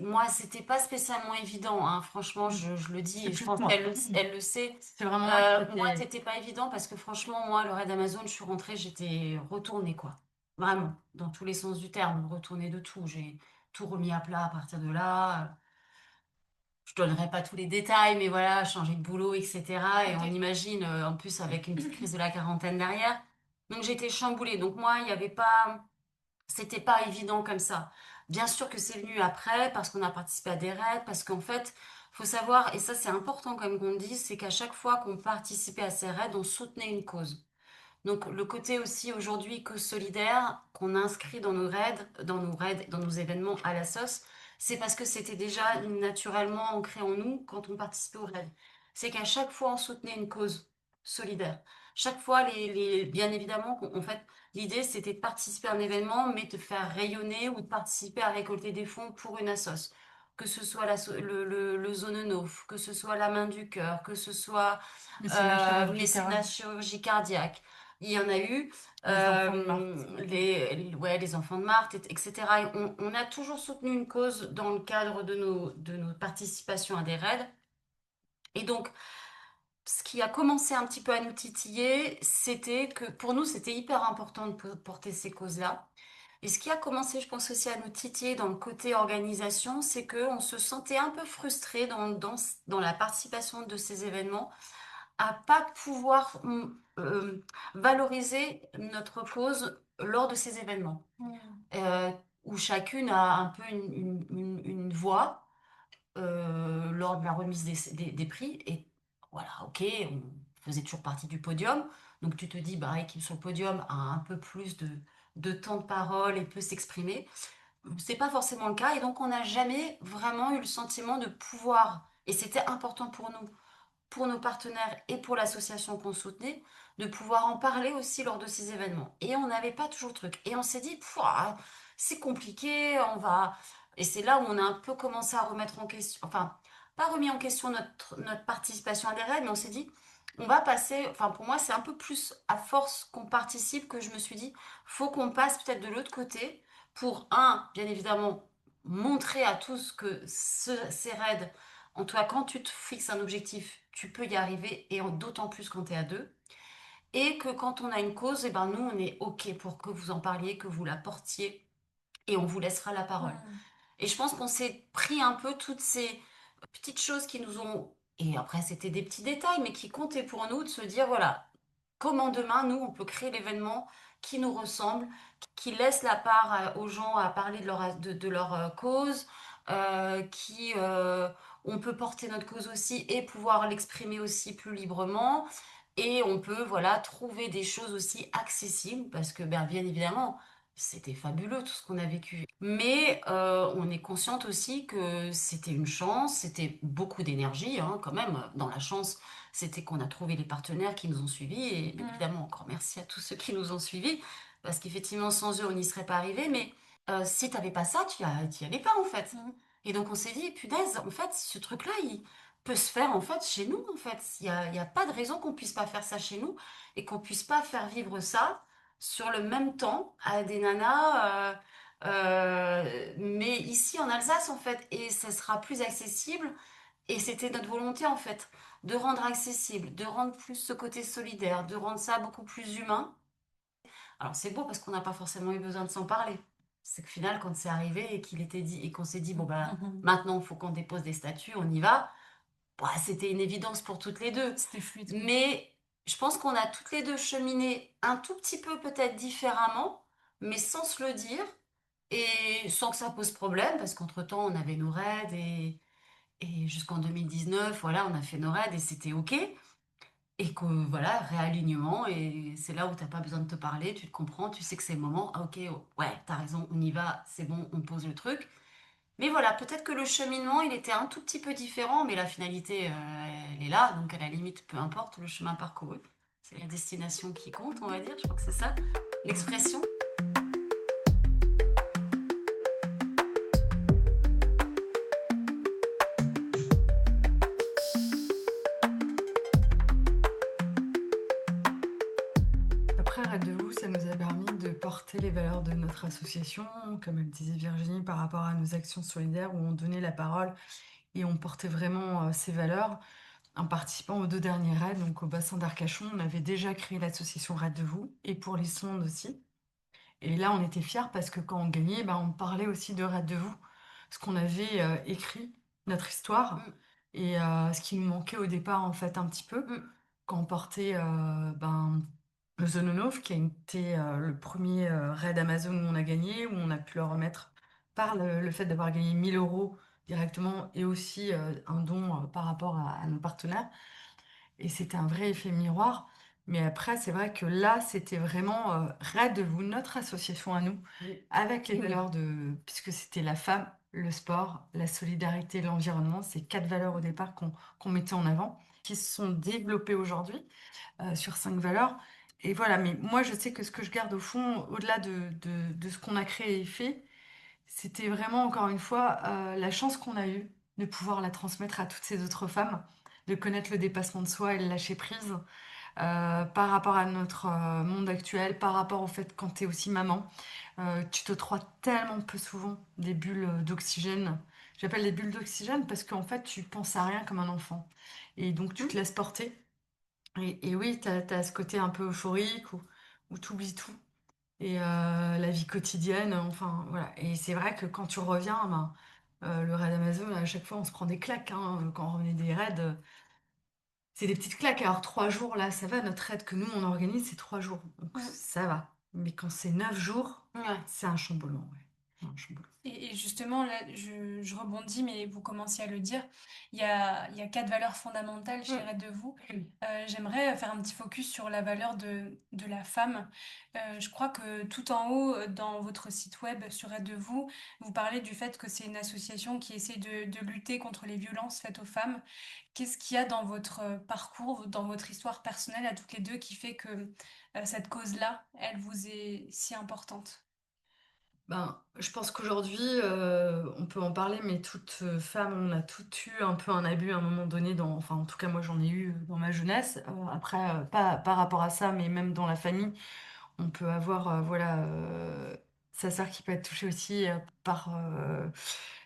moi, c'était pas spécialement évident, hein, franchement, Mm. je le dis C'est et je plus pense moi. elle le sait. C'est vraiment moi qui Moi, étais. c'était pas évident parce que franchement, moi, le raid Amazon, je suis rentrée, j'étais retournée, quoi. Vraiment, dans tous les sens du terme, retournée de tout. J'ai tout remis à plat à partir de là. Je donnerai pas tous les détails, mais voilà, changer de boulot, etc. Et on Ok. imagine, en plus, avec une petite crise de la quarantaine derrière. Donc, j'étais chamboulée. Donc, moi, il n'y avait pas. C'était pas évident comme ça. Bien sûr que c'est venu après parce qu'on a participé à des raids, parce qu'en fait, faut savoir, et ça c'est important comme qu'on dit, c'est qu'à chaque fois qu'on participait à ces raids, on soutenait une cause. Donc le côté aussi aujourd'hui cause solidaire qu'on inscrit dans nos événements à la sauce, c'est parce que c'était déjà naturellement ancré en nous quand on participait aux raids. C'est qu'à chaque fois on soutenait une cause solidaire. Chaque fois, bien évidemment, en fait, l'idée c'était de participer à un événement, mais de faire rayonner ou de participer à récolter des fonds pour une assoce. Que ce soit le Zone Neuf, que ce soit la Main du Cœur, que ce soit Mais c'est la chirurgie mécénat cardiaque. chirurgie cardiaque. Il y en a eu Les enfants de Marthe. ouais, les enfants de Marthe, etc. Et on a toujours soutenu une cause dans le cadre de nos participations à des raids. Et donc, ce qui a commencé un petit peu à nous titiller, c'était que pour nous, c'était hyper important de porter ces causes-là. Et ce qui a commencé, je pense aussi à nous titiller dans le côté organisation, c'est qu'on se sentait un peu frustré dans la participation de ces événements à pas pouvoir valoriser notre cause lors de ces événements, Hmm. euh, où chacune a un peu une voix lors de la remise des prix. Et voilà, ok, on faisait toujours partie du podium. Donc tu te dis, bah, l'équipe sur le podium a un peu plus de temps de parole et peut s'exprimer. C'est pas forcément le cas. Et donc on n'a jamais vraiment eu le sentiment de pouvoir, et c'était important pour nos partenaires et pour l'association qu'on soutenait, de pouvoir en parler aussi lors de ces événements. Et on n'avait pas toujours le truc. Et on s'est dit, pouah, c'est compliqué, on va. Et c'est là où on a un peu commencé à remettre en question, enfin, pas remis en question notre participation à des raids, mais on s'est dit, on va passer, enfin, pour moi, c'est un peu plus à force qu'on participe que je me suis dit, faut qu'on passe peut-être de l'autre côté pour, bien évidemment, montrer à tous que ces raids en toi, quand tu te fixes un objectif, tu peux y arriver, et d'autant plus quand tu es à deux. Et que quand on a une cause, eh ben nous, on est OK pour que vous en parliez, que vous la portiez, et on vous laissera la parole. Hmm. Et je pense qu'on s'est pris un peu toutes ces petites choses qui nous ont. Et après, c'était des petits détails, mais qui comptaient pour nous de se dire, voilà, comment demain, nous, on peut créer l'événement qui nous ressemble, qui laisse la part aux gens à parler de leur cause, qui on peut porter notre cause aussi et pouvoir l'exprimer aussi plus librement. Et on peut, voilà, trouver des choses aussi accessibles parce que, ben, bien évidemment, c'était fabuleux tout ce qu'on a vécu. Mais on est consciente aussi que c'était une chance, c'était beaucoup d'énergie, hein, quand même. Dans la chance, c'était qu'on a trouvé les partenaires qui nous ont suivis. Et bien évidemment, encore merci à tous ceux qui nous ont suivis. Parce qu'effectivement, sans eux, on n'y serait pas arrivé. Mais si tu n'avais pas ça, tu y allais pas, en fait. Et donc, on s'est dit, punaise, en fait, ce truc-là, il peut se faire, en fait, chez nous, en fait. Il y a pas de raison qu'on puisse pas faire ça chez nous et qu'on puisse pas faire vivre ça sur le même temps à des nanas, mais ici en Alsace, en fait. Et ça sera plus accessible. Et c'était notre volonté, en fait, de rendre accessible, de rendre plus ce côté solidaire, de rendre ça beaucoup plus humain. Alors c'est beau parce qu'on n'a pas forcément eu besoin de s'en parler. C'est que final, quand c'est arrivé et qu'il était dit et qu'on s'est dit, bon ben, maintenant, il faut qu'on dépose des statuts, on y va. Bah, c'était une évidence pour toutes les deux. C'était fluide, quoi. Mais je pense qu'on a toutes les deux cheminé un tout petit peu peut-être différemment, mais sans se le dire et sans que ça pose problème, parce qu'entre-temps, on avait nos raids et jusqu'en 2019, voilà, on a fait nos raids et c'était OK. Et que voilà, réalignement, et c'est là où t'as pas besoin de te parler, tu te comprends, tu sais que c'est le moment. Ah, ok, oh, ouais, t'as raison, on y va, c'est bon, on pose le truc. Mais voilà, peut-être que le cheminement, il était un tout petit peu différent, mais la finalité, elle est là, donc à la limite, peu importe le chemin parcouru. C'est la destination qui compte, on va dire, je crois que c'est ça, l'expression. Après, Rêve de vous, ça nous a permis de porter les valeurs de notre association, comme elle disait Virginie, par rapport à nos actions solidaires où on donnait la parole et on portait vraiment ces valeurs. En participant aux 2 derniers raids, donc au bassin d'Arcachon, on avait déjà créé l'association Rêve de vous et pour les sondes aussi. Et là, on était fiers parce que quand on gagnait, bah, on parlait aussi de Rêve de vous, parce qu'on avait écrit notre histoire Mm, et ce qui nous manquait au départ, en fait, un petit peu, mm, quand on portait ben, le Zononov, qui a été le premier raid Amazon où on a gagné, où on a pu leur remettre par le fait d'avoir gagné 1000 € directement et aussi un don par rapport à nos partenaires. Et c'était un vrai effet miroir. Mais après, c'est vrai que là, c'était vraiment Raid de vous, notre association à nous, avec les valeurs de... Puisque c'était la femme, le sport, la solidarité, l'environnement, ces 4 valeurs au départ qu'on mettait en avant, qui se sont développées aujourd'hui sur 5 valeurs. Et voilà, mais moi, je sais que ce que je garde au fond, au-delà de ce qu'on a créé et fait, c'était vraiment, encore une fois, la chance qu'on a eue de pouvoir la transmettre à toutes ces autres femmes, de connaître le dépassement de soi et le lâcher prise par rapport à notre monde actuel, par rapport au fait quand tu es aussi maman. Tu te crois tellement peu souvent des bulles d'oxygène. J'appelle des bulles d'oxygène parce qu'en fait, tu penses à rien comme un enfant. Et donc, tu te laisses porter. Et oui, tu as, ce côté un peu euphorique où tu oublies tout et la vie quotidienne, enfin voilà. Et c'est vrai que quand tu reviens, ben, le raid Amazon, à chaque fois on se prend des claques, hein, quand on revenait des raids, c'est des petites claques. Alors 3 jours là, ça va, notre raid que nous on organise, c'est 3 jours, donc mm. ça va. Mais quand c'est 9 jours, Ouais. c'est un chamboulement, ouais. Un chamboulement. Et justement, là, je rebondis, mais vous commenciez à le dire, il y a 4 valeurs fondamentales chez Red de vous. J'aimerais faire un petit focus sur la valeur de la femme. Je crois que tout en haut, dans votre site web sur Red de vous, vous parlez du fait que c'est une association qui essaie de lutter contre les violences faites aux femmes. Qu'est-ce qu'il y a dans votre parcours, dans votre histoire personnelle à toutes les deux qui fait que cette cause-là, elle vous est si importante? Ben, je pense qu'aujourd'hui, on peut en parler, mais toute femme, on a toutes eu un peu un abus à un moment donné, enfin en tout cas moi j'en ai eu dans ma jeunesse. Après, pas par rapport à ça, mais même dans la famille, on peut avoir voilà, sa sœur qui peut être touchée aussi par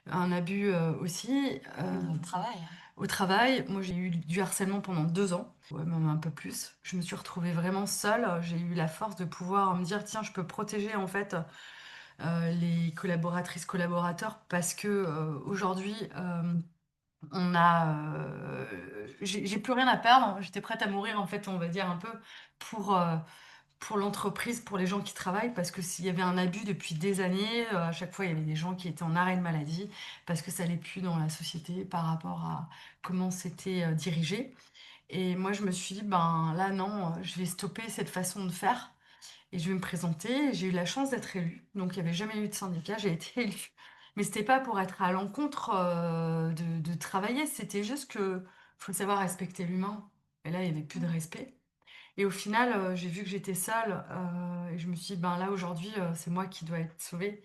un abus aussi. Le travail. Au travail, moi j'ai eu du harcèlement pendant 2 ans, ouais, même un peu plus. Je me suis retrouvée vraiment seule. J'ai eu la force de pouvoir me dire, tiens, je peux protéger en fait les collaboratrices, collaborateurs, parce que aujourd'hui, J'ai plus rien à perdre. J'étais prête à mourir, en fait, on va dire un peu, pour, euh, pour l'entreprise, pour les gens qui travaillent, parce que s'il y avait un abus depuis des années, à chaque fois, il y avait des gens qui étaient en arrêt de maladie, parce que ça allait plus dans la société par rapport à comment c'était dirigé. Et moi, je me suis dit, ben là, non, je vais stopper cette façon de faire et je vais me présenter. J'ai eu la chance d'être élue. Donc, il n'y avait jamais eu de syndicat, j'ai été élue. Mais c'était pas pour être à l'encontre de travailler, c'était juste que faut savoir respecter l'humain. Et là, il n'y avait plus de respect. Et au final, j'ai vu que j'étais seule et je me suis dit, ben là, aujourd'hui, c'est moi qui dois être sauvée.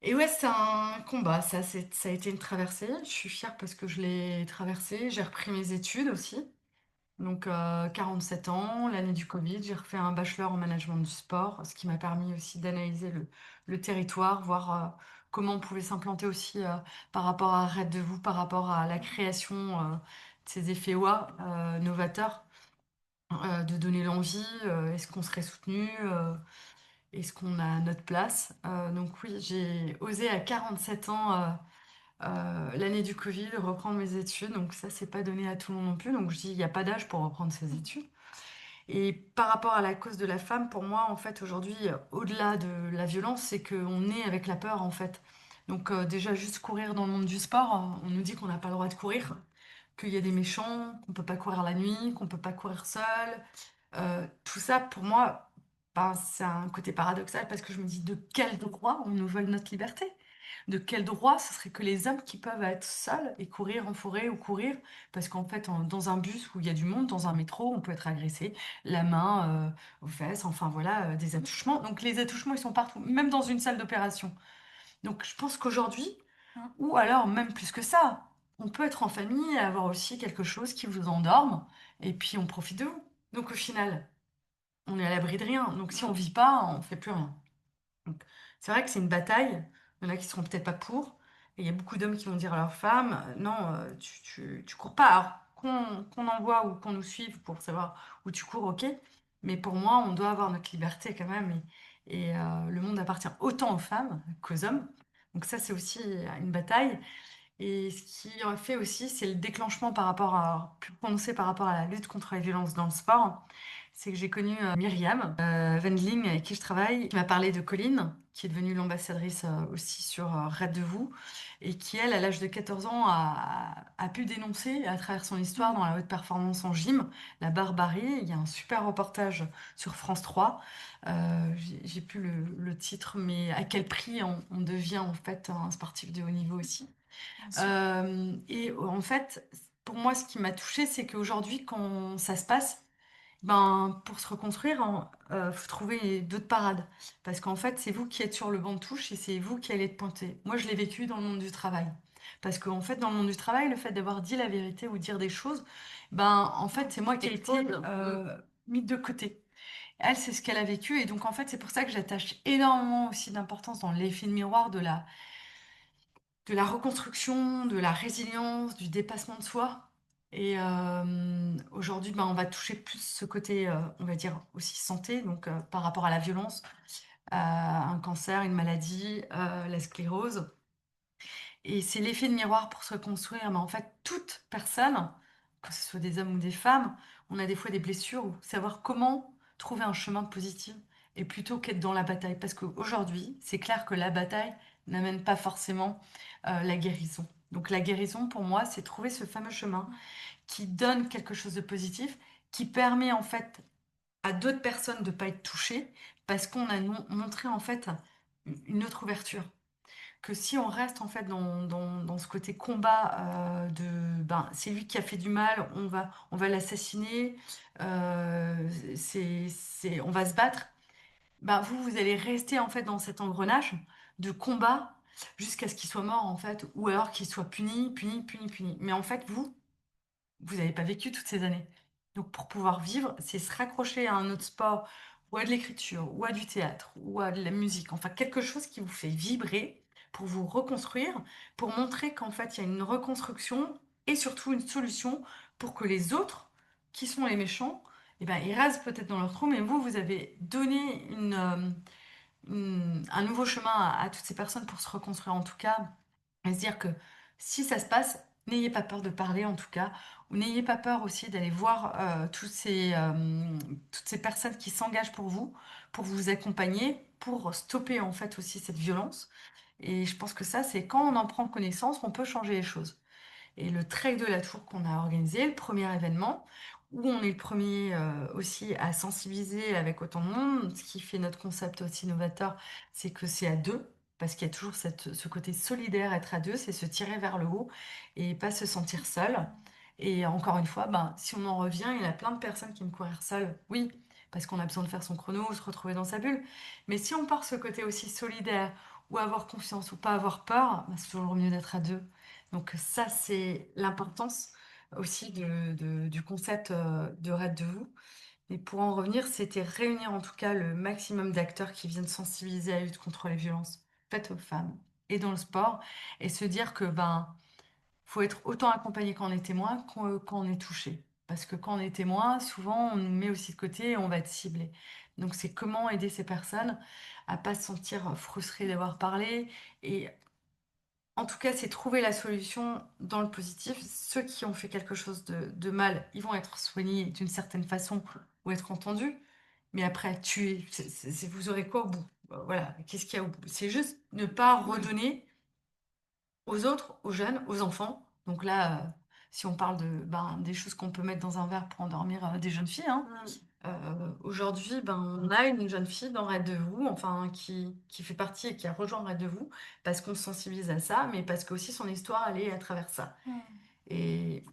Et ouais, c'est un combat, ça a été une traversée. Je suis fière parce que je l'ai traversée. J'ai repris mes études aussi. Donc, 47 ans, l'année du Covid, j'ai refait un bachelor en management du sport, ce qui m'a permis aussi d'analyser le territoire, voir comment on pouvait s'implanter aussi par rapport à Red de Vous, par rapport à la création de ces effets WA novateurs, de donner l'envie, est-ce qu'on serait soutenu, est-ce qu'on a notre place. Donc oui, j'ai osé à 47 ans, l'année du Covid, reprendre mes études, donc ça, c'est pas donné à tout le monde non plus, donc je dis, il n'y a pas d'âge pour reprendre ses études. Et par rapport à la cause de la femme, pour moi, en fait, aujourd'hui, au-delà de la violence, c'est qu'on est avec la peur, en fait. Donc déjà, juste courir dans le monde du sport, on nous dit qu'on n'a pas le droit de courir, qu'il y a des méchants, qu'on peut pas courir la nuit, qu'on peut pas courir seul. Tout ça, pour moi, ben, c'est un côté paradoxal parce que je me dis, de quel droit on nous vole notre liberté? De quel droit ce serait que les hommes qui peuvent être seuls et courir en forêt ou courir, parce qu'en fait, dans un bus où il y a du monde, dans un métro, on peut être agressé, la main aux fesses, enfin voilà, des attouchements. Donc les attouchements, ils sont partout, même dans une salle d'opération. Donc je pense qu'aujourd'hui, ou alors même plus que ça, on peut être en famille et avoir aussi quelque chose qui vous endorme, et puis on profite de vous. Donc au final, on est à l'abri de rien. Donc si on vit pas, on fait plus rien. Donc, c'est vrai que c'est une bataille. Il y en a qui seront peut-être pas pour. Et il y a beaucoup d'hommes qui vont dire à leurs femmes, non, tu cours pas. Alors, qu'on envoie ou qu'on nous suive pour savoir où tu cours, ok. Mais pour moi, on doit avoir notre liberté quand même. Et le monde appartient autant aux femmes qu'aux hommes. Donc ça, c'est aussi une bataille. Et ce qui a fait aussi, c'est le déclenchement par rapport à, plus prononcé par rapport à la lutte contre la violence dans le sport. C'est que j'ai connu Myriam Wendling, avec qui je travaille, qui m'a parlé de Colline, qui est devenue l'ambassadrice aussi sur Red de Vous, et qui, elle, à l'âge de 14 ans, a pu dénoncer, à travers son histoire dans la haute performance en gym, la barbarie. Il y a un super reportage sur France 3. J'ai plus le titre, mais à quel prix on devient en fait un sportif de haut niveau aussi. Bien sûr. Et en fait, pour moi, ce qui m'a touchée, c'est qu'aujourd'hui, quand ça se passe, ben, pour se reconstruire, faut trouver d'autres parades. Parce qu'en fait, c'est vous qui êtes sur le banc de touche et c'est vous qui allez être pointé. Moi, je l'ai vécu dans le monde du travail. Parce qu'en fait, dans le monde du travail, le fait d'avoir dit la vérité ou dire des choses, ben, en fait, c'est moi qui ai été mise de côté. Elle, c'est ce qu'elle a vécu. Et donc, en fait, c'est pour ça que j'attache énormément aussi d'importance dans l'effet de miroir de la reconstruction, de la résilience, du dépassement de soi. Et aujourd'hui, ben, on va toucher plus ce côté, on va dire, aussi santé, donc par rapport à la violence, à un cancer, une maladie, la sclérose. Et c'est l'effet de miroir pour se reconstruire. Mais en fait, toute personne, que ce soit des hommes ou des femmes, on a des fois des blessures, ou savoir comment trouver un chemin positif et plutôt qu'être dans la bataille. Parce qu'aujourd'hui, c'est clair que la bataille n'amène pas forcément la guérison. Donc la guérison, pour moi, c'est trouver ce fameux chemin qui donne quelque chose de positif, qui permet en fait à d'autres personnes de ne pas être touchées, parce qu'on a montré en fait une autre ouverture que si on reste en fait dans ce côté combat de ben c'est lui qui a fait du mal, on va l'assassiner, on va se battre, ben vous allez rester en fait dans cet engrenage de combat jusqu'à ce qu'il soit mort en fait, ou alors qu'il soit puni, puni, puni, puni. Mais en fait, vous n'avez pas vécu toutes ces années. Donc pour pouvoir vivre, c'est se raccrocher à un autre sport, ou à de l'écriture, ou à du théâtre, ou à de la musique, enfin quelque chose qui vous fait vibrer pour vous reconstruire, pour montrer qu'en fait il y a une reconstruction et surtout une solution pour que les autres, qui sont les méchants, eh ben, ils rasent peut-être dans leur trou, mais vous avez donné un nouveau chemin à toutes ces personnes pour se reconstruire en tout cas, et se dire que si ça se passe, n'ayez pas peur de parler en tout cas, ou n'ayez pas peur aussi d'aller voir toutes ces personnes qui s'engagent pour vous accompagner, pour stopper en fait aussi cette violence. Et je pense que ça, c'est quand on en prend connaissance, on peut changer les choses. Et le Trek de la Tour qu'on a organisé, le premier événement, où on est le premier aussi à sensibiliser avec autant de monde. Ce qui fait notre concept aussi novateur, c'est que c'est à deux, parce qu'il y a toujours ce côté solidaire, être à deux, c'est se tirer vers le haut et pas se sentir seul. Et encore une fois, ben, si on en revient, il y a plein de personnes qui me courir seules, oui, parce qu'on a besoin de faire son chrono, se retrouver dans sa bulle. Mais si on part ce côté aussi solidaire, ou avoir confiance, ou pas avoir peur, ben, c'est toujours mieux d'être à deux. Donc ça, c'est l'importance aussi du concept de Raid de vous. Et pour en revenir, c'était réunir en tout cas le maximum d'acteurs qui viennent sensibiliser à la lutte contre les violences faites aux femmes et dans le sport, et se dire que ben faut être autant accompagné quand on est témoin quand on est touché. Parce que quand on est témoin, souvent on nous met aussi de côté et on va être ciblé. Donc c'est comment aider ces personnes à pas se sentir frustrées d'avoir parlé et en tout cas, c'est trouver la solution dans le positif. Ceux qui ont fait quelque chose de mal, ils vont être soignés d'une certaine façon ou être entendus. Mais après, tuer, vous aurez quoi au bout? Voilà, qu'est-ce qu'il y a au bout? C'est juste ne pas redonner aux autres, aux jeunes, aux enfants. Donc là, si on parle des choses qu'on peut mettre dans un verre pour endormir des jeunes filles, hein, aujourd'hui, ben, on a une jeune fille dans Raid de vous, enfin, qui fait partie et qui a rejoint Raid de vous, parce qu'on se sensibilise à ça, mais parce que aussi son histoire, elle est à travers ça. Et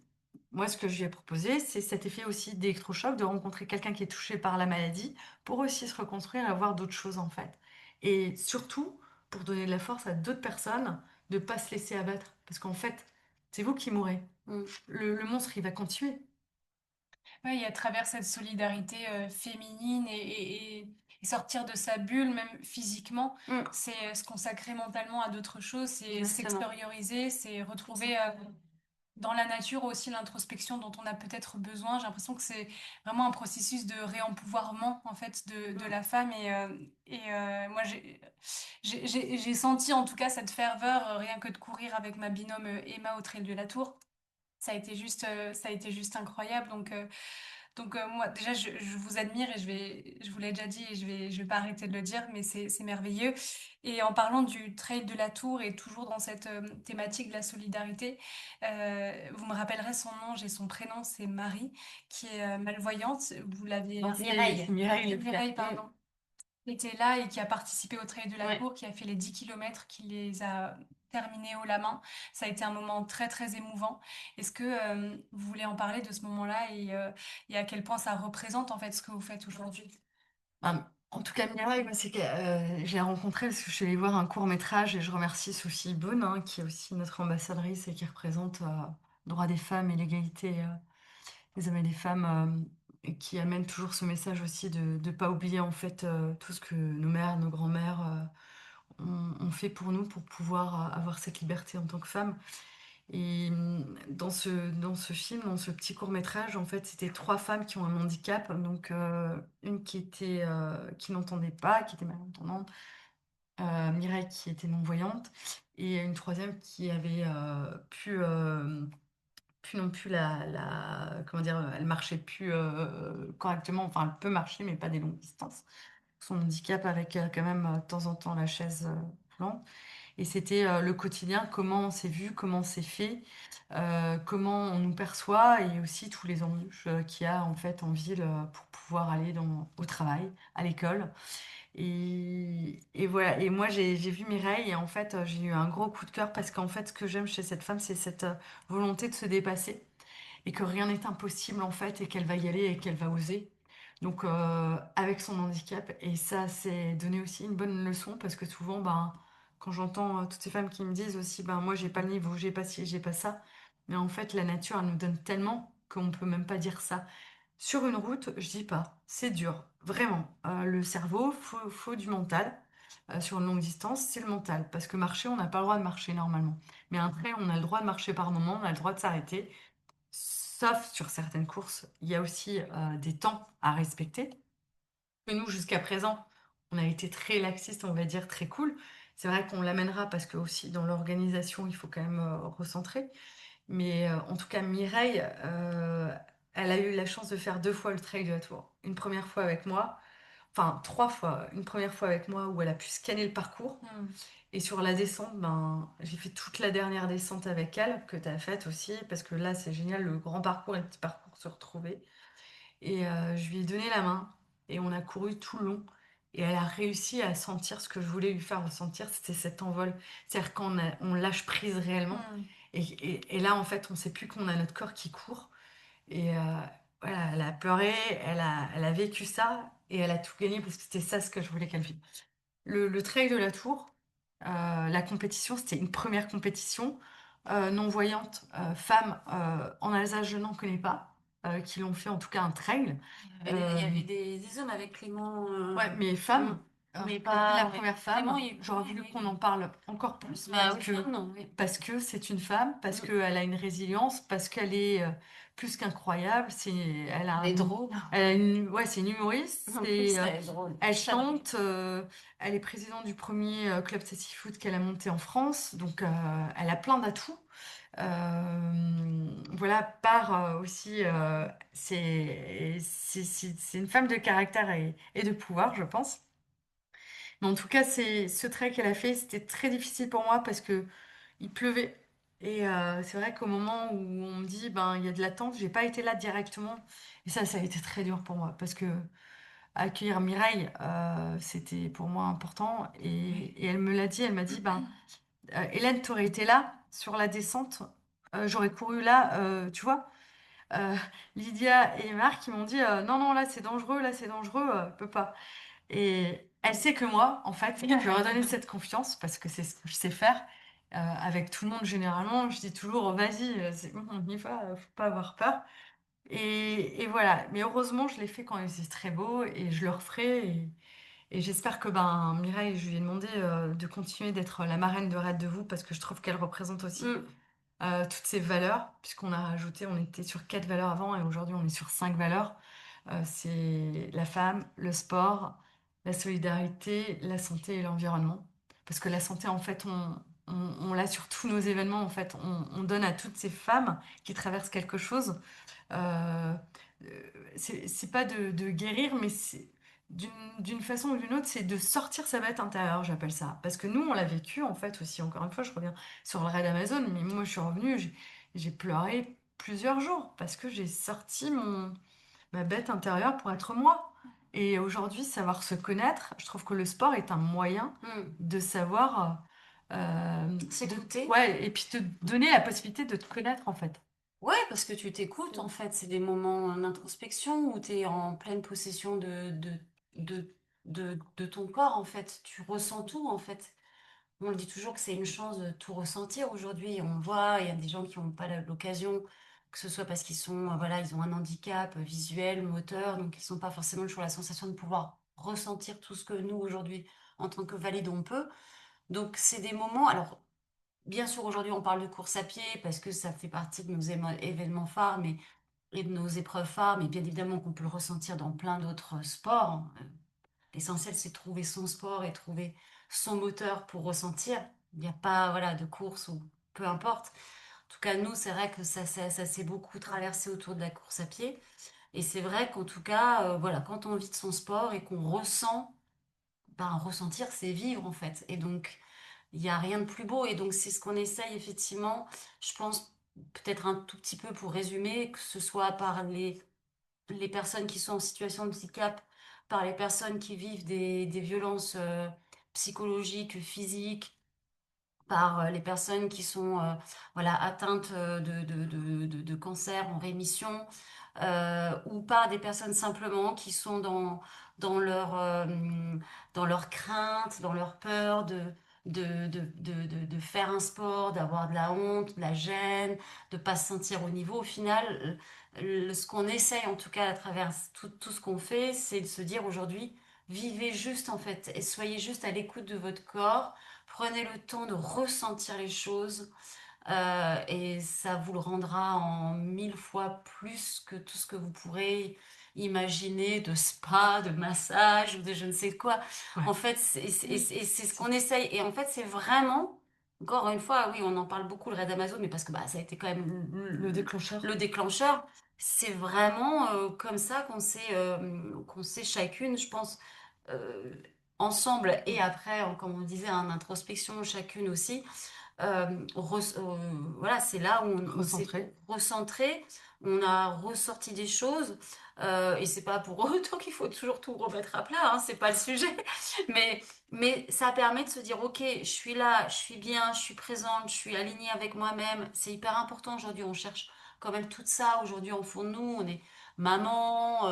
moi, ce que je lui ai proposé, c'est cet effet aussi d'électrochoc, de rencontrer quelqu'un qui est touché par la maladie, pour aussi se reconstruire et voir d'autres choses, en fait. Et surtout, pour donner de la force à d'autres personnes, de pas se laisser abattre. Parce qu'en fait, c'est vous qui mourrez. Le monstre, il va continuer. Ouais, et à travers cette solidarité féminine et sortir de sa bulle, même physiquement, Mm. c'est se consacrer mentalement à d'autres choses, c'est Exactement. s'extérioriser, c'est retrouver dans la nature aussi l'introspection dont on a peut-être besoin. J'ai l'impression que c'est vraiment un processus de réempouvoirment en fait de la femme moi j'ai senti en tout cas cette ferveur rien que de courir avec ma binôme Emma au Trail de la Tour. Ça a été juste incroyable. Moi, déjà, je vous admire et je vous l'ai déjà dit et je vais pas arrêter de le dire, mais c'est merveilleux. Et en parlant du Trail de la Tour et toujours dans cette thématique de la solidarité, vous me rappellerez son nom, j'ai son prénom, c'est Marie, qui est malvoyante. Vous l'avez... Non, Mireille. c'est Mireille Mireille, Leclerc. pardon. Qui était là et qui a participé au Trail de la Ouais. Tour, qui a fait les 10 kilomètres, qui les a terminés haut la main. Ça a été un moment très, très émouvant. Est-ce que vous voulez en parler de ce moment-là et à quel point ça représente en fait ce que vous faites aujourd'hui? En tout cas, Mireille, moi, c'est que je l'ai rencontrée parce que je suis allée voir un court-métrage et je remercie Sophie Beaune, hein, qui est aussi notre ambassadrice et qui représente le droit des femmes et l'égalité des hommes et des femmes, et qui amène toujours ce message aussi de ne pas oublier en fait tout ce que nos mères, nos grands-mères ont fait pour nous pour pouvoir avoir cette liberté en tant que femme. Et dans ce film, dans ce petit court-métrage, en fait, c'était trois femmes qui ont un handicap. Donc, une qui n'entendait pas, qui était malentendante, Mireille qui était non-voyante, et une troisième qui avait plus non plus comment dire, elle marchait plus correctement. Enfin, elle peut marcher, mais pas des longues distances. Son handicap avec quand même de temps en temps la chaise roulante. Et c'était le quotidien, comment on s'est vu, comment on s'est fait, comment on nous perçoit et aussi tous les embûches qu'il y a en fait en ville pour pouvoir aller au travail, à l'école. Et voilà, et moi j'ai vu Mireille et en fait j'ai eu un gros coup de cœur parce qu'en fait ce que j'aime chez cette femme c'est cette volonté de se dépasser et que rien n'est impossible en fait et qu'elle va y aller et qu'elle va oser. Donc avec son handicap et ça c'est donné aussi une bonne leçon parce que souvent ben quand j'entends toutes ces femmes qui me disent aussi ben moi j'ai pas le niveau, j'ai pas ci, j'ai pas ça, mais en fait la nature elle nous donne tellement qu'on peut même pas dire ça. Sur une route, je dis pas, c'est dur, vraiment. Le cerveau, faut du mental. Sur une longue distance, c'est le mental. Parce que marcher, on n'a pas le droit de marcher normalement. Mais un trail, on a le droit de marcher par moment, on a le droit de s'arrêter. Sauf sur certaines courses, il y a aussi des temps à respecter. Et nous, jusqu'à présent, on a été très laxiste, on va dire très cool. c'est vrai qu'on l'amènera parce que aussi dans l'organisation, il faut quand même recentrer. Mais en tout cas, Mireille, elle a eu la chance de faire 2 fois le trail de la Tour. Une première fois avec moi, enfin 3 fois. Une première fois avec moi où elle a pu scanner le parcours. Et sur la descente, ben, j'ai fait toute la dernière descente avec elle, que tu as faite aussi, parce que là, c'est génial, le grand parcours et le petit parcours se retrouver. Et je lui ai donné la main, et on a couru tout le long. Et elle a réussi à sentir ce que je voulais lui faire ressentir, c'était cet envol. C'est-à-dire quand on lâche prise réellement. Et là, en fait, on sait plus qu'on a notre corps qui court. Et voilà, elle a pleuré, elle a vécu ça, et elle a tout gagné parce que c'était ça ce que je voulais qu'elle vive. Le trail de la Tour, la compétition, c'était une première compétition non-voyante, femme en Alsace, je n'en connais pas, qui l'ont fait en tout cas un trail. Il y avait des hommes avec Clément. Ouais, mais Mm. femme, Mais c'était la pas. Ouais. première Clément, femme. J'aurais voulu qu'on en parle encore plus Bah oui, non, oui. parce que c'est une femme, parce Mm. qu'elle a une résilience, parce qu'elle est plus qu'incroyable. Elle a Elle est drôle. ouais, c'est une humoriste. En plus, elle est drôle. Elle chante. Elle est présidente du premier club Sassy Foot qu'elle a monté en France. Donc, elle a plein d'atouts. Voilà, aussi, c'est une femme de caractère et de pouvoir, je pense. Mais en tout cas, ce trek qu'elle a fait, c'était très difficile pour moi parce que il pleuvait. Et c'est vrai qu'au moment où on me dit, ben, il y a de l'attente, j'ai pas été là directement. Et ça a été très dur pour moi parce que accueillir Mireille, c'était pour moi important. Et elle me l'a dit, elle m'a dit, ben, Hélène, t'aurais été là sur la descente, j'aurais couru là, tu vois. Euh, Lydia et Marc, ils m'ont dit, non, non, là, c'est dangereux, peut pas. Et elle sait que moi, en fait, je lui ai redonné cette confiance parce que c'est ce que je sais faire. Avec tout le monde, généralement, je dis toujours, vas-y, c'est bon, on y va, faut pas avoir peur. Et voilà. Mais heureusement, je l'ai fait quand il faisait très beau et je le referai. Et j'espère que ben, Mireille, je lui ai demandé de continuer d'être la marraine de Raid de vous parce que je trouve qu'elle représente aussi Mm. toutes ces valeurs, puisqu'on a rajouté, on était sur 4 valeurs avant et aujourd'hui on est sur 5 valeurs. C'est la femme, le sport, la solidarité, la santé et l'environnement. Parce que la santé, en fait, on l'a sur tous nos événements, en fait. On donne à toutes ces femmes qui traversent quelque chose. Euh, c'est pas de guérir, mais c'est d'une d'une façon ou d'une autre, c'est de sortir sa bête intérieure, j'appelle ça. Parce que nous, on l'a vécu, en fait, aussi. Encore une fois, je reviens sur le raid Amazon, mais moi, je suis revenue, j'ai pleuré plusieurs jours parce que j'ai sorti ma bête intérieure pour être moi. Et aujourd'hui, savoir se connaître, je trouve que le sport est un moyen Mm. de savoir, S'écouter. ouais, et puis te donner la possibilité de te connaître, en fait. Ouais, parce que tu t'écoutes, en fait. C'est des moments d'introspection où tu es en pleine possession de, de ton corps, en fait. Tu ressens tout, en fait. On le dit toujours que c'est une chance de tout ressentir aujourd'hui. On voit, il y a des gens qui n'ont pas l'occasion, que ce soit parce qu'ils sont, voilà, ils ont un handicap visuel, moteur, donc ils n'ont pas forcément toujours la sensation de pouvoir ressentir tout ce que nous, aujourd'hui, en tant que valides, on peut. Donc, c'est des moments. Alors, bien sûr, aujourd'hui, on parle de course à pied parce que ça fait partie de nos événements phares, mais, et de nos épreuves phares, mais bien évidemment qu'on peut le ressentir dans plein d'autres sports. L'essentiel, c'est de trouver son sport et trouver son moteur pour ressentir. Il n'y a pas, voilà, de course ou peu importe. En tout cas, nous, c'est vrai que ça s'est beaucoup traversé autour de la course à pied. Et c'est vrai qu'en tout cas, voilà, quand on vit de son sport et qu'on ressent, ben, ressentir, c'est vivre en fait. Et donc, il n'y a rien de plus beau. Et donc, c'est ce qu'on essaye effectivement, je pense, peut-être un tout petit peu pour résumer, que ce soit par les personnes qui sont en situation de handicap, par les personnes qui vivent des violences psychologiques, physiques, par les personnes qui sont voilà, atteintes de cancer en rémission, ou par des personnes simplement qui sont dans dans leur crainte, dans leur peur de faire un sport, d'avoir de la honte, de la gêne, de pas se sentir au niveau. Au final, ce qu'on essaye en tout cas à travers tout ce qu'on fait, c'est de se dire aujourd'hui, vivez juste en fait et soyez juste à l'écoute de votre corps. Prenez le temps de ressentir les choses, et ça vous le rendra en 1000 fois plus que tout ce que vous pourrez imaginer de spa, de massage ou de je ne sais quoi. Ouais. En fait, Oui, c'est ce qu'on essaye. Et en fait, c'est vraiment, encore une fois, oui, on en parle beaucoup, le raid Amazon, mais parce que bah, ça a été quand même Le déclencheur. le déclencheur. C'est vraiment comme ça qu'on s'est chacune, je pense, euh, ensemble et après, comme on disait, en introspection, chacune aussi. Voilà, c'est là où on s'est Recentré. recentré, on a ressorti des choses, et c'est pas pour autant qu'il faut toujours tout remettre à plat, hein, c'est pas le sujet, mais, mais ça permet de se dire, ok, je suis là, je suis bien, je suis présente, je suis alignée avec moi-même, c'est hyper important aujourd'hui, on cherche quand même tout ça aujourd'hui en fond de nous, on est maman,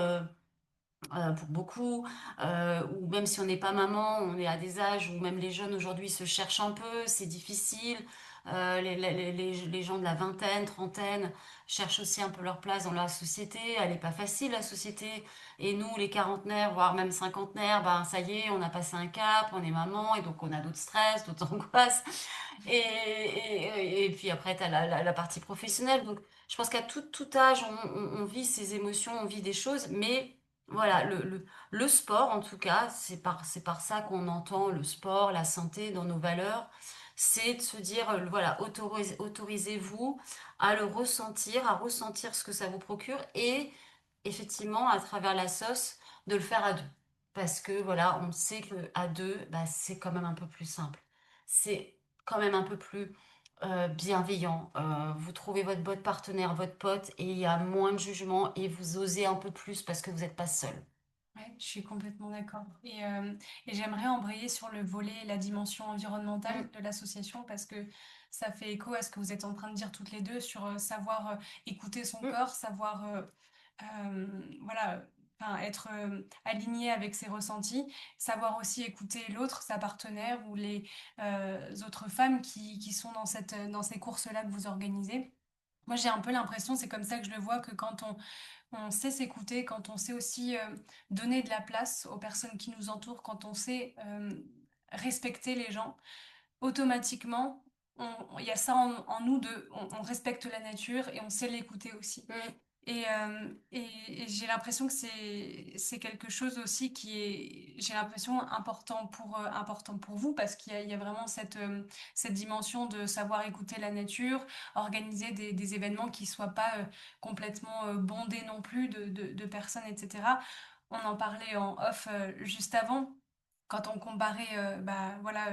pour beaucoup, ou même si on n'est pas maman, on est à des âges où même les jeunes aujourd'hui se cherchent un peu, c'est difficile. Les gens de la vingtaine, trentaine cherchent aussi un peu leur place dans la société. Elle n'est pas facile, la société. Et nous, les quarantenaires, voire même cinquantenaires, ben, ça y est, on a passé un cap, on est maman, et donc on a d'autres stress, d'autres angoisses. Et puis après, tu as la partie professionnelle. Donc, je pense qu'à tout âge, on vit ses émotions, on vit des choses, mais voilà, le sport, en tout cas, c'est par ça qu'on entend le sport, la santé dans nos valeurs. C'est de se dire, voilà, autorisez-vous à le ressentir, à ressentir ce que ça vous procure et effectivement, à travers la sauce, de le faire à deux. Parce que voilà, on sait que à deux, bah, c'est quand même un peu plus simple. C'est quand même un peu plus bienveillant. Vous trouvez votre bon partenaire, votre pote, et il y a moins de jugement et vous osez un peu plus parce que vous n'êtes pas seul. ouais, je suis complètement d'accord. Et j'aimerais embrayer sur le volet, la dimension environnementale Mm, de l'association parce que ça fait écho à ce que vous êtes en train de dire toutes les deux sur savoir écouter son mm. corps, savoir voilà, enfin, être aligné avec ses ressentis, savoir aussi écouter l'autre, sa partenaire ou les autres femmes qui sont dans ces courses-là que vous organisez. Moi, j'ai un peu l'impression, c'est comme ça que je le vois, que quand on sait s'écouter, quand on sait aussi donner de la place aux personnes qui nous entourent, quand on sait respecter les gens, automatiquement, il y a ça en nous on respecte la nature et on sait l'écouter aussi. Mm. Et j'ai l'impression que c'est quelque chose aussi qui est, j'ai l'impression, important pour vous parce qu'il y a vraiment cette dimension de savoir écouter la nature, organiser des événements qui soient pas complètement bondés non plus de personnes, etc. On en parlait en off juste avant. Quand on comparait bah, voilà,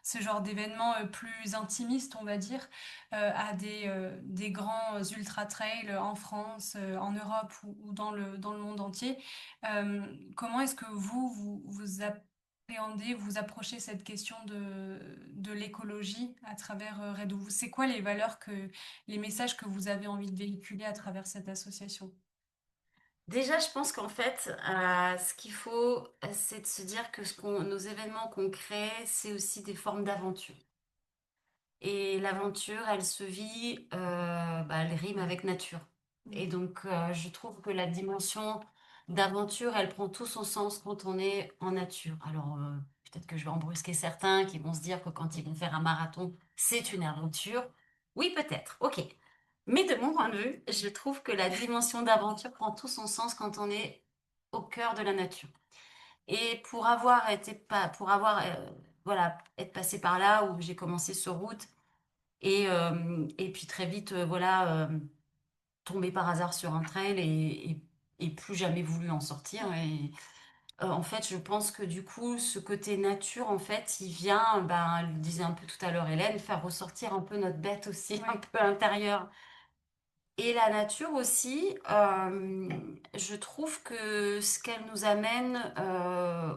ce genre d'événements plus intimistes, on va dire, à des grands ultra-trails en France, en Europe ou dans le monde entier. Comment est-ce que vous appréhendez, vous approchez cette question de l'écologie à travers Red Vous? C'est quoi les messages que vous avez envie de véhiculer à travers cette association? Déjà, je pense qu'en fait, ce qu'il faut, c'est de se dire que nos événements qu'on crée, c'est aussi des formes d'aventure. Et l'aventure, elle se vit, bah, elle rime avec nature. Et donc, je trouve que la dimension d'aventure, elle prend tout son sens quand on est en nature. Alors, peut-être que je vais embrusquer certains qui vont se dire que quand ils vont faire un marathon, c'est une aventure. Oui, peut-être, ok. Mais de mon point de vue, je trouve que la dimension d'aventure prend tout son sens quand on est au cœur de la nature. Et pour avoir, voilà, être passé par là où j'ai commencé sur route, et puis très vite, voilà, tombé par hasard sur un trail et plus jamais voulu en sortir. Et en fait, je pense que du coup, ce côté nature, en fait, il vient, ben, elle le disait un peu tout à l'heure, Hélène, faire ressortir un peu notre bête aussi, un Ouais. peu à l'intérieur. Et la nature aussi, je trouve que ce qu'elle nous amène,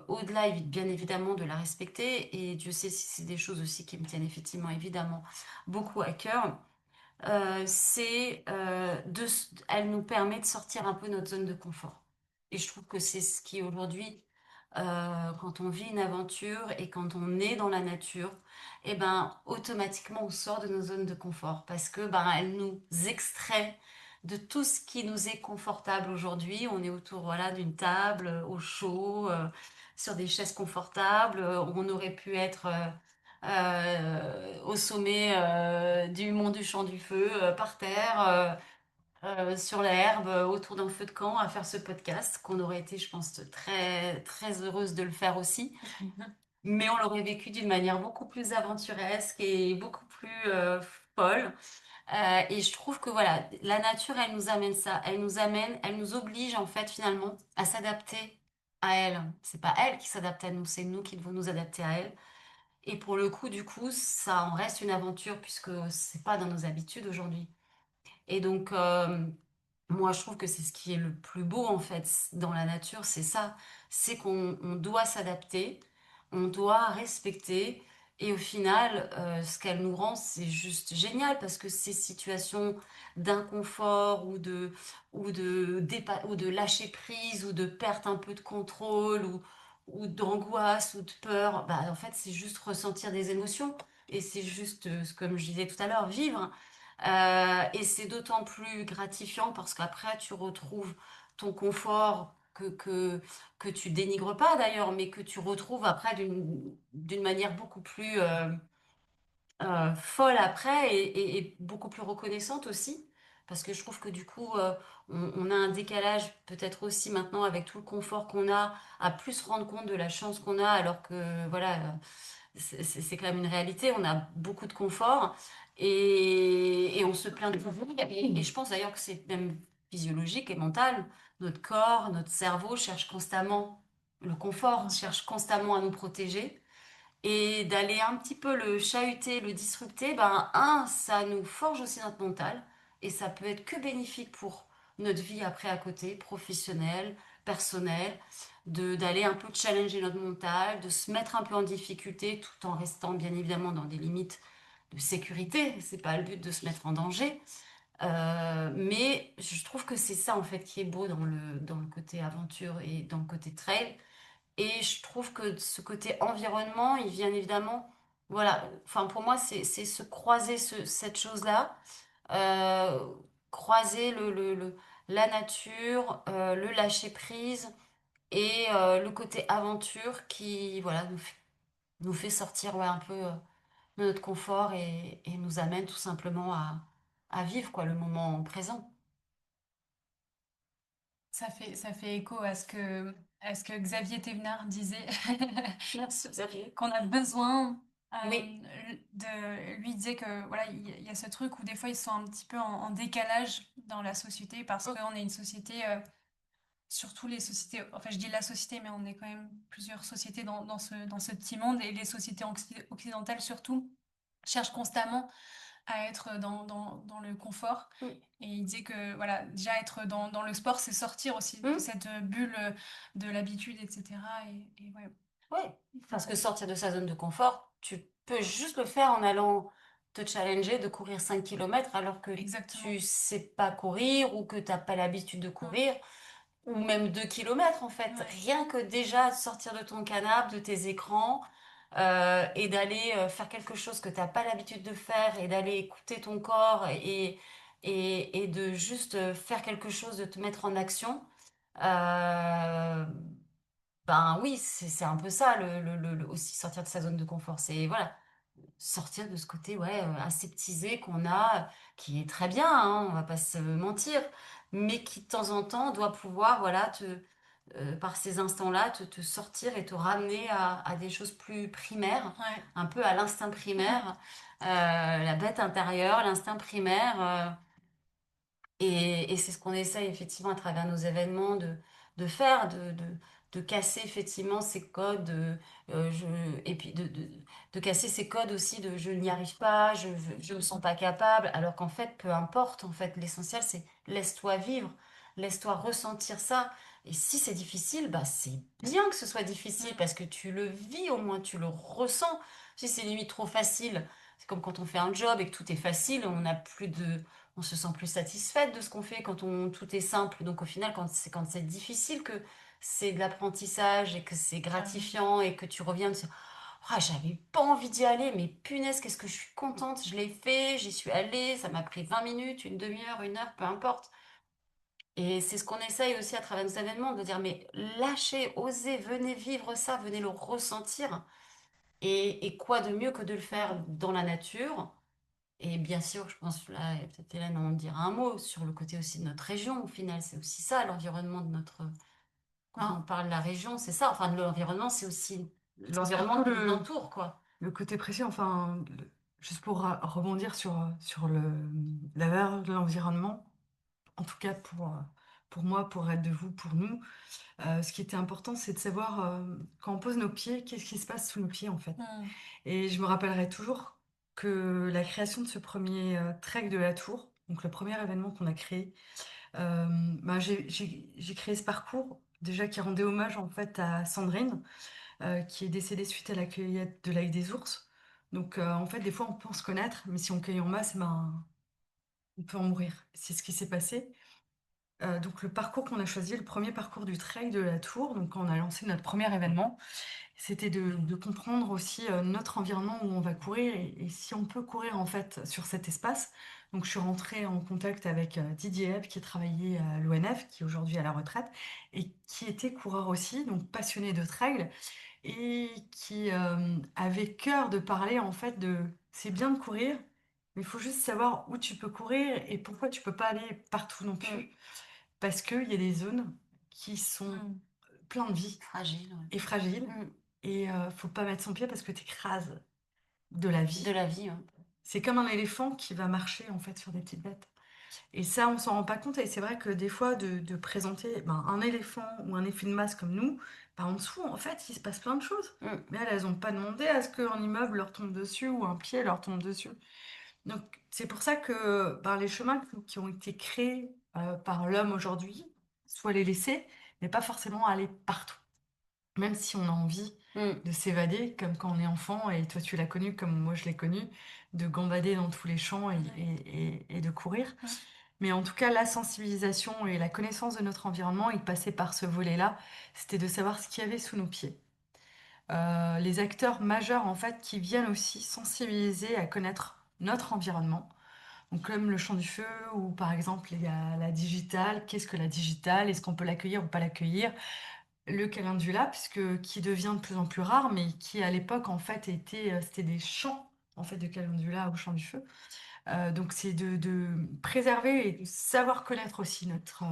au-delà bien évidemment de la respecter, et Dieu sait si c'est des choses aussi qui me tiennent effectivement évidemment beaucoup à cœur, elle nous permet de sortir un peu notre zone de confort. Et je trouve que c'est ce qui aujourd'hui, quand on vit une aventure et quand on est dans la nature, et ben automatiquement on sort de nos zones de confort parce que ben elle nous extrait de tout ce qui nous est confortable aujourd'hui. On est autour voilà d'une table au chaud, sur des chaises confortables. On aurait pu être au sommet du mont du Champ du Feu, par terre, sur l'herbe, autour d'un feu de camp, à faire ce podcast, qu'on aurait été, je pense, très, très heureuse de le faire aussi. Mais on l'aurait vécu d'une manière beaucoup plus aventuresque et beaucoup plus folle. Et je trouve que voilà, la nature, elle nous amène ça. Elle nous oblige en fait finalement à s'adapter à elle. C'est pas elle qui s'adapte à nous, c'est nous qui devons nous adapter à elle. Et pour le coup, du coup, ça en reste une aventure puisque c'est pas dans nos habitudes aujourd'hui. Et donc, moi, je trouve que c'est ce qui est le plus beau en fait dans la nature, c'est ça, c'est qu'on doit s'adapter, on doit respecter, et au final, ce qu'elle nous rend, c'est juste génial parce que ces situations d'inconfort ou de lâcher prise ou de perte un peu de contrôle ou d'angoisse ou de peur, bah en fait, c'est juste ressentir des émotions et c'est juste, comme je disais tout à l'heure, vivre. Et c'est d'autant plus gratifiant parce qu'après, tu retrouves ton confort que tu dénigres pas d'ailleurs, mais que tu retrouves après d'une manière beaucoup plus folle après et beaucoup plus reconnaissante aussi. Parce que je trouve que du coup, on a un décalage peut-être aussi maintenant avec tout le confort qu'on a, à plus se rendre compte de la chance qu'on a, alors que voilà, c'est quand même une réalité. On a beaucoup de confort et on se plaint de tout. Et je pense d'ailleurs que c'est même physiologique et mental. Notre corps, notre cerveau cherche constamment le confort, cherche constamment à nous protéger. Et d'aller un petit peu le chahuter, le disrupter, ben, ça nous forge aussi notre mental. Et ça peut être que bénéfique pour notre vie après à côté, professionnelle, personnelle, d'aller un peu challenger notre mental, de se mettre un peu en difficulté tout en restant bien évidemment dans des limites de sécurité. C'est pas le but de se mettre en danger. Mais je trouve que c'est ça en fait qui est beau dans le côté aventure et dans le côté trail. Et je trouve que ce côté environnement, il vient évidemment, voilà, enfin pour moi, c'est se croiser cette chose-là, euh, croiser la nature, le lâcher prise et le côté aventure qui, voilà, nous fait sortir ouais, un peu de notre confort et nous amène tout simplement à vivre quoi, le moment présent. Ça fait écho à ce que Xavier Thévenard disait, Merci, Xavier. qu'on a besoin Oui. lui disait que voilà, il y a ce truc où des fois ils sont un petit peu en décalage dans la société parce Mm, qu'on est une société, surtout les sociétés, enfin je dis la société, mais on est quand même plusieurs sociétés dans ce petit monde et les sociétés occidentales surtout cherchent constamment à être dans le confort. mm, Et il disait que voilà, déjà être dans le sport, c'est sortir aussi de mm. cette bulle de l'habitude, etc. Et ouais, Ouais, il parce que faut... sortir de sa zone de confort, tu peux juste le faire en allant te challenger de courir 5 kilomètres alors que tu Exactement. sais pas courir ou que t'as pas l'habitude de Mm. courir, ou même 2 kilomètres en fait. Ouais. Rien que déjà sortir de ton canapé, de tes écrans, et d'aller faire quelque chose que t'as pas l'habitude de faire et d'aller écouter ton corps et de juste faire quelque chose, de te mettre en action. Euh, ben oui, c'est un peu ça, aussi sortir de sa zone de confort. C'est voilà, sortir de ce côté ouais, aseptisé qu'on a, qui est très bien, hein, on va pas se mentir, mais qui de temps en temps doit pouvoir, voilà, par ces instants-là, te sortir et te ramener à des choses plus primaires, Ouais. un peu à l'instinct primaire, la bête intérieure, l'instinct primaire. Et c'est ce qu'on essaye effectivement à travers nos événements de faire, de casser effectivement ces codes, et puis de casser ces codes aussi de je n'y arrive pas, je me sens pas capable, alors qu'en fait, peu importe, en fait, l'essentiel c'est laisse-toi vivre, laisse-toi ressentir ça. Et si c'est difficile, bah c'est bien que ce soit difficile Mm. parce que tu le vis au moins, tu le ressens. Si c'est limite trop facile, c'est comme quand on fait un job et que tout est facile, on n'a plus de on se sent plus satisfaite de ce qu'on fait quand tout est simple. Donc au final, quand c'est difficile que c'est de l'apprentissage et que c'est Carrément. gratifiant et que tu reviens de dire, ah, j'avais pas envie d'y aller, mais punaise, qu'est-ce que je suis contente, je l'ai fait, j'y suis allée, ça m'a pris 20 minutes, une demi-heure, une heure, peu importe. Et c'est ce qu'on essaye aussi à travers nos événements, de dire, mais lâchez, osez, venez vivre ça, venez le ressentir. Et quoi de mieux que de le faire dans la nature? Et bien sûr, je pense là, et peut-être Hélène en dira un mot sur le côté aussi de notre région. Au final, c'est aussi ça, l'environnement de notre. Quand on Hein, parle de la région, c'est ça. Enfin, de l'environnement, c'est aussi c'est l'environnement surtout qui nous entoure, quoi. le côté précis, enfin, juste pour rebondir sur la valeur de l'environnement, en tout cas pour moi, pour être de vous, pour nous, ce qui était important, c'est de savoir quand on pose nos pieds, qu'est-ce qui se passe sous nos pieds en fait. Mm. Et je me rappellerai toujours que la création de ce premier trek de la Tour, donc le premier événement qu'on a créé, euh, bah, j'ai créé ce parcours déjà qui rendait hommage en fait à Sandrine, qui est décédée suite à la cueillette de l'ail des ours. Donc en fait, des fois on pense connaître, mais si on cueille en masse, ben, on peut en mourir. C'est ce qui s'est passé. Donc le parcours qu'on a choisi, le premier parcours du trail de la Tour, donc quand on a lancé notre premier événement, c'était de comprendre aussi notre environnement où on va courir et si on peut courir en fait sur cet espace. Donc je suis rentrée en contact avec Didier Hebb qui travaillait à l'ONF, qui est aujourd'hui à la retraite et qui était coureur aussi, donc passionné de trail et qui avait cœur de parler en fait de c'est bien de courir, mais il faut juste savoir où tu peux courir et pourquoi tu peux pas aller partout non Mm. plus. Parce qu'il y a des zones qui sont Mm. pleines de vie Fragile, et fragiles. ouais. Et faut pas mettre son pied parce que tu écrases de la De vie. la vie, ouais. C'est comme un éléphant qui va marcher en fait sur des petites bêtes. Et ça, on s'en rend pas compte. Et c'est vrai que des fois, de présenter ben, un éléphant ou un effet de masse comme nous, ben, en dessous, en fait, il se passe plein de choses. Mm. Mais elles ont pas demandé à ce qu'un immeuble leur tombe dessus ou un pied leur tombe dessus. Donc, c'est pour ça que ben, les chemins qui ont été créés par l'homme aujourd'hui, soit les laisser, mais pas forcément aller partout. Même si on a envie Mm. de s'évader, comme quand on est enfant, et toi tu l'as connu comme moi je l'ai connu, de gambader dans tous les champs et de courir. Mm. Mais en tout cas, la sensibilisation et la connaissance de notre environnement, il passait par ce volet-là, c'était de savoir ce qu'il y avait sous nos pieds. Les acteurs majeurs, en fait, qui viennent aussi sensibiliser à connaître notre environnement. Donc, comme le champ du feu, ou par exemple, il y a la digitale. Qu'est-ce que la digitale? Est-ce qu'on peut l'accueillir ou pas l'accueillir? Le calendula, puisque qui devient de plus en plus rare, mais qui à l'époque en fait était, c'était des champs en fait de calendula au champ du feu. Donc c'est de préserver et de savoir connaître aussi notre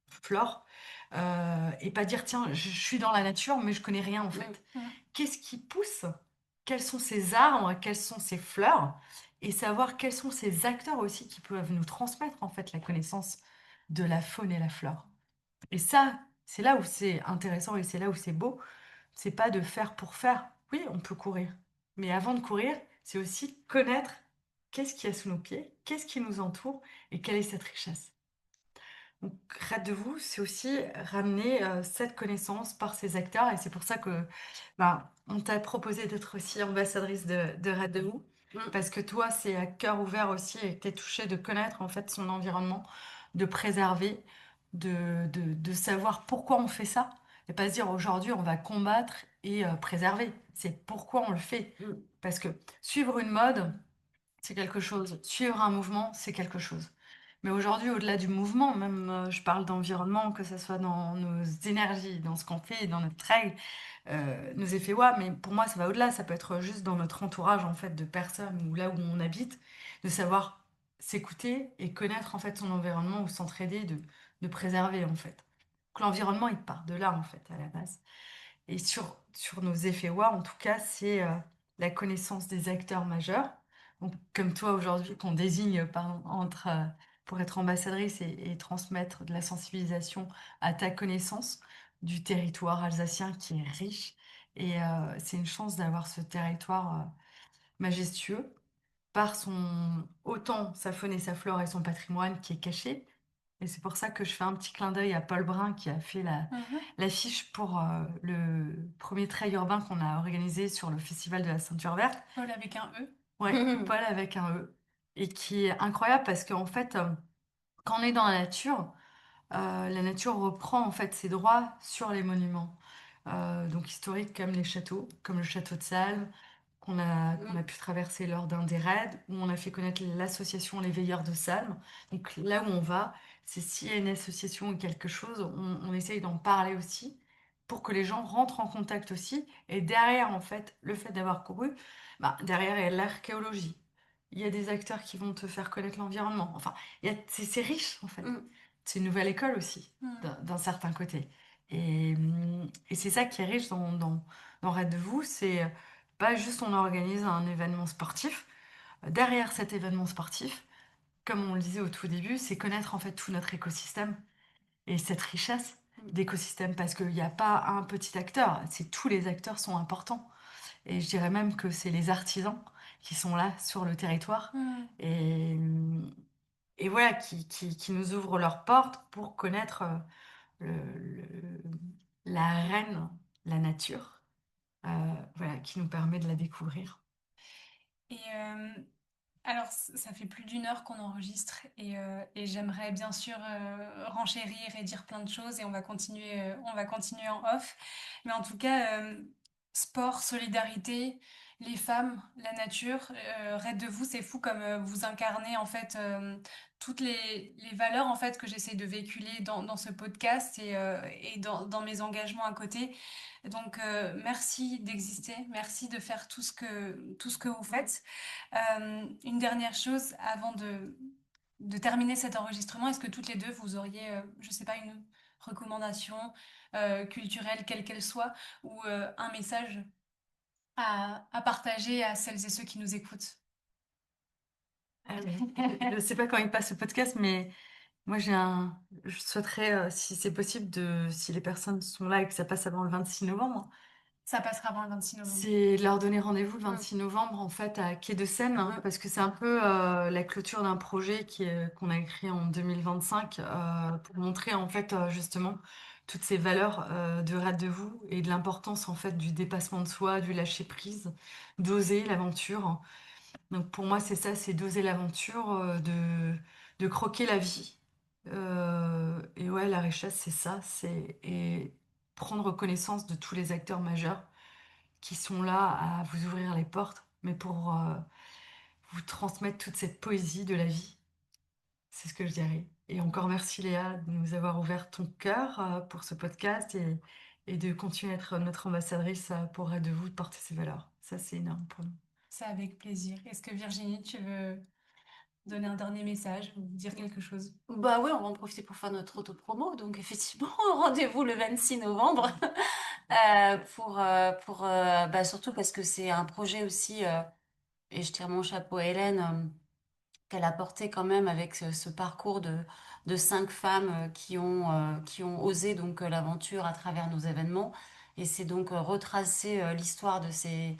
flore et pas dire tiens je suis dans la nature mais je connais rien en Mm. fait. Mm. Qu'est-ce qui pousse? Quels sont ces arbres? Quelles sont ces fleurs? Et savoir quels sont ces acteurs aussi qui peuvent nous transmettre en fait la connaissance de la faune et la flore. Et ça, c'est là où c'est intéressant et c'est là où c'est beau. C'est pas de faire pour faire. Oui, on peut courir. Mais avant de courir, c'est aussi connaître qu'est-ce qu'il y a sous nos pieds, qu'est-ce qui nous entoure et quelle est cette richesse. Donc, Rate de vous, c'est aussi ramener cette connaissance par ces acteurs et c'est pour ça que ben, on t'a proposé d'être aussi ambassadrice de Rate de vous. Mm. Parce que toi, c'est à cœur ouvert aussi et que tu es touché de connaître en fait son environnement, de préserver, de savoir pourquoi on fait ça. Et pas se dire aujourd'hui on va combattre et préserver. C'est pourquoi on le fait. Mm. Parce que suivre une mode, c'est quelque chose. Suivre un mouvement, c'est quelque chose. Mais aujourd'hui, au-delà du mouvement, même je parle d'environnement, que ce soit dans nos énergies, dans ce qu'on fait, dans notre trail, nos effets ouais, mais pour moi, ça va au-delà. Ça peut être juste dans notre entourage en fait de personnes ou là où on habite, de savoir s'écouter et connaître en fait son environnement ou s'entraider, de préserver en fait. Donc l'environnement, il part de là en fait à la base. Et sur nos effets WA, en tout cas, c'est la connaissance des acteurs majeurs. Donc, comme toi aujourd'hui, qu'on désigne pardon, pour être ambassadrice et transmettre de la sensibilisation à ta connaissance du territoire alsacien qui est riche. Et c'est une chance d'avoir ce territoire majestueux par son autant sa faune et sa flore et son patrimoine qui est caché. Et c'est pour ça que je fais un petit clin d'œil à Paul Brun qui a fait Mhm. l'affiche pour le premier trail urbain qu'on a organisé sur le festival de la Ceinture Verte. Paul avec un E. Ouais, Paul avec un E. Et qui est incroyable parce qu'en fait, quand on est dans la nature reprend en fait ses droits sur les monuments. Donc historiques comme les châteaux, comme le château de Salles, qu'on a pu traverser lors d'un des raids, où on a fait connaître l'association Les Veilleurs de Salles. Donc là où on va, c'est s'il y a une association ou quelque chose, on essaye d'en parler aussi, pour que les gens rentrent en contact aussi. Et derrière, en fait, le fait d'avoir couru, bah, derrière, il y a l'archéologie. Il y a des acteurs qui vont te faire connaître l'environnement. Enfin, c'est riche, en fait. Mm. C'est une nouvelle école aussi, Mm. d'un certain côté. Et c'est ça qui est riche dans Raid de vous, c'est pas juste on organise un événement sportif. Derrière cet événement sportif, comme on le disait au tout début, c'est connaître en fait tout notre écosystème et cette richesse d'écosystème parce qu'il n'y a pas un petit acteur, c'est tous les acteurs sont importants. Et je dirais même que c'est les artisans qui sont là sur le territoire Mm. et, et voilà, qui nous ouvrent leurs portes pour connaître la reine, la nature, voilà, qui nous permet de la découvrir. Et alors, ça fait plus d'1 heure qu'on enregistre et j'aimerais bien sûr renchérir et dire plein de choses et on va continuer en off. Mais en tout cas, sport, solidarité, les femmes, la nature, Raid de vous, c'est fou comme vous incarnez en fait toutes les valeurs en fait que j'essaie de véhiculer dans ce podcast et dans mes engagements à côté. Donc, merci d'exister, merci de faire tout ce que vous faites. Une dernière chose avant de terminer cet enregistrement, est-ce que toutes les deux, vous auriez, je sais pas, une recommandation culturelle, quelle qu'elle soit, ou un message à partager à celles et ceux qui nous écoutent? Je ne sais pas quand il passe ce podcast, mais moi je souhaiterais, si c'est possible, si les personnes sont là et que ça passe avant le 26 novembre, Ça passera avant le 26 novembre. c'est leur donner rendez-vous le Mm. 26 novembre en fait à Quai de Seine, hein, Mm. parce que c'est un peu la clôture d'un projet qu'on a écrit en 2025 pour montrer en fait justement toutes ces valeurs de Rade de vous et de l'importance en fait du dépassement de soi, du lâcher prise, d'oser l'aventure. Donc pour moi c'est ça, c'est d'oser l'aventure, de croquer la vie. Et ouais, la richesse c'est ça, c'est et prendre connaissance de tous les acteurs majeurs qui sont là à vous ouvrir les portes, mais pour vous transmettre toute cette poésie de la vie. C'est ce que je dirais. Et encore merci Léa de nous avoir ouvert ton cœur pour ce podcast et de continuer à être notre ambassadrice pour de vous de porter ces valeurs. Ça, c'est énorme pour nous. C'est avec plaisir. Est-ce que Virginie, tu veux donner un dernier message ou dire quelque chose? Bah oui, on va en profiter pour faire notre auto-promo. Donc effectivement, rendez-vous le 26 novembre bah, surtout parce que c'est un projet aussi, et je tire mon chapeau à Hélène, qu'elle a porté quand même avec ce parcours de 5 femmes qui ont osé donc l'aventure à travers nos événements. Et c'est donc retracer l'histoire de ces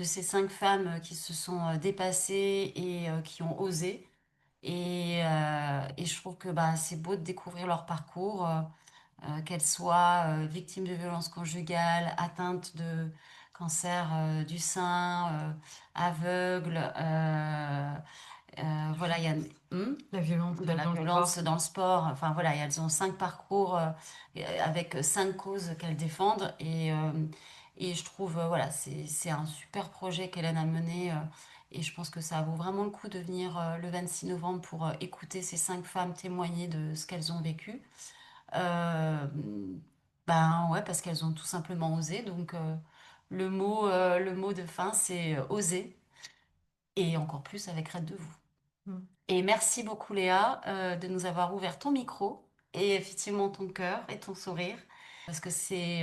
5 femmes qui se sont dépassées et qui ont osé. Et je trouve que bah, c'est beau de découvrir leur parcours, qu'elles soient victimes de violences conjugales, atteintes de cancer du sein, aveugles. Voilà, il y a La violence de la dans le sport. violence dans le sport. Enfin voilà, elles ont 5 parcours avec 5 causes qu'elles défendent. Et je trouve, voilà, c'est un super projet qu'Hélène a mené. Et je pense que ça vaut vraiment le coup de venir le 26 novembre pour écouter ces 5 femmes témoigner de ce qu'elles ont vécu. Euh, ben ouais, parce qu'elles ont tout simplement osé. Donc le mot de fin, c'est oser. Et encore plus avec Raid de vous. Mm. Et merci beaucoup Léa de nous avoir ouvert ton micro et effectivement ton cœur et ton sourire parce que c'est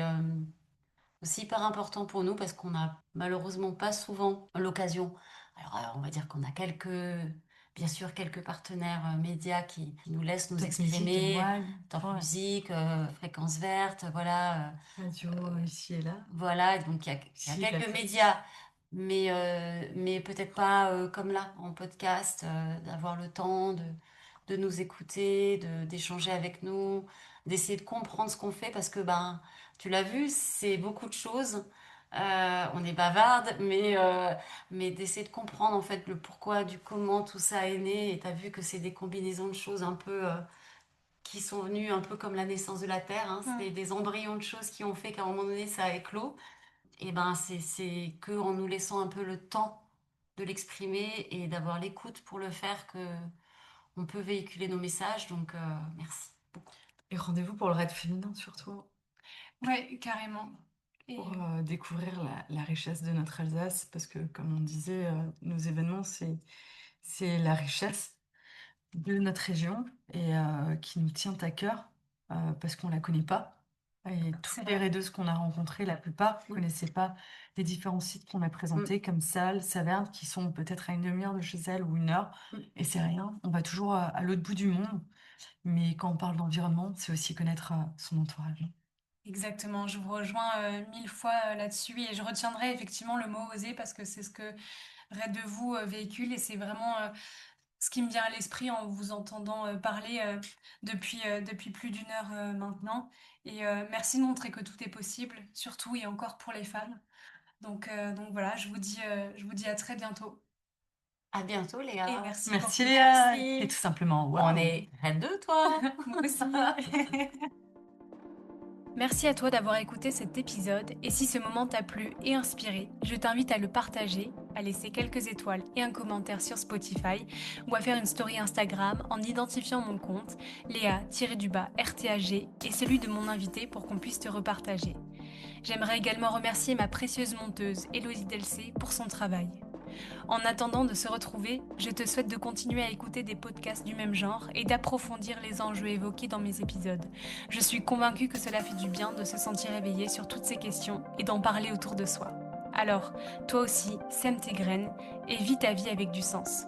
aussi hyper important pour nous parce qu'on n'a malheureusement pas souvent l'occasion. Alors on va dire qu'on a bien sûr quelques partenaires médias qui nous laissent nous Top musique, exprimer, One, Top ouais. Musique, Fréquence Verte, voilà. Radio ici et là. Voilà, donc il y a Si, la quelques classe. médias, mais peut-être pas comme là, en podcast, d'avoir le temps de nous écouter, d'échanger avec nous, d'essayer de comprendre ce qu'on fait, parce que ben, tu l'as vu, c'est beaucoup de choses. On est bavarde, mais d'essayer de comprendre en fait le pourquoi, du comment tout ça est né. Et tu as vu que c'est des combinaisons de choses un peu qui sont venues un peu comme la naissance de la Terre. Hein. C'est Mm. des embryons de choses qui ont fait qu'à un moment donné, ça a éclos. Et ben, c'est que en nous laissant un peu le temps de l'exprimer et d'avoir l'écoute pour le faire que on peut véhiculer nos messages. Donc, merci beaucoup. Et rendez-vous pour le raid féminin surtout. Ouais, carrément. Et pour découvrir la richesse de notre Alsace, parce que comme on disait, nos événements, c'est la richesse de notre région et qui nous tient à cœur parce qu'on la connaît pas. Et c'est toutes les vrai. raideuses qu'on a rencontrées, la plupart ne connaissaient pas les différents sites qu'on a présentés, comme Salles, Saverne, qui sont peut-être à une demi-heure de chez elles ou une heure. Et c'est rien, on va toujours à l'autre bout du monde. Mais quand on parle d'environnement, c'est aussi connaître son entourage. Exactement, je vous rejoins 1000 fois là-dessus et je retiendrai effectivement le mot oser parce que c'est ce que Red de vous véhicule et c'est vraiment ce qui me vient à l'esprit en vous entendant parler depuis plus d'une heure maintenant. Et merci de montrer que tout est possible, surtout et encore pour les femmes. Donc voilà, je vous dis à très bientôt À bientôt, et Léa. merci pour Merci tout. Léa, et tout Merci. simplement, On waouh! est reine de toi. Moi aussi. Merci à toi d'avoir écouté cet épisode et si ce moment t'a plu et inspiré, je t'invite à le partager, à laisser quelques étoiles et un commentaire sur Spotify ou à faire une story Instagram en identifiant mon compte Léa-RTAG et celui de mon invité pour qu'on puisse te repartager. J'aimerais également remercier ma précieuse monteuse Élodie Delcé pour son travail. En attendant de se retrouver, je te souhaite de continuer à écouter des podcasts du même genre et d'approfondir les enjeux évoqués dans mes épisodes. Je suis convaincue que cela fait du bien de se sentir éveillé sur toutes ces questions et d'en parler autour de soi. Alors, toi aussi, sème tes graines et vis ta vie avec du sens.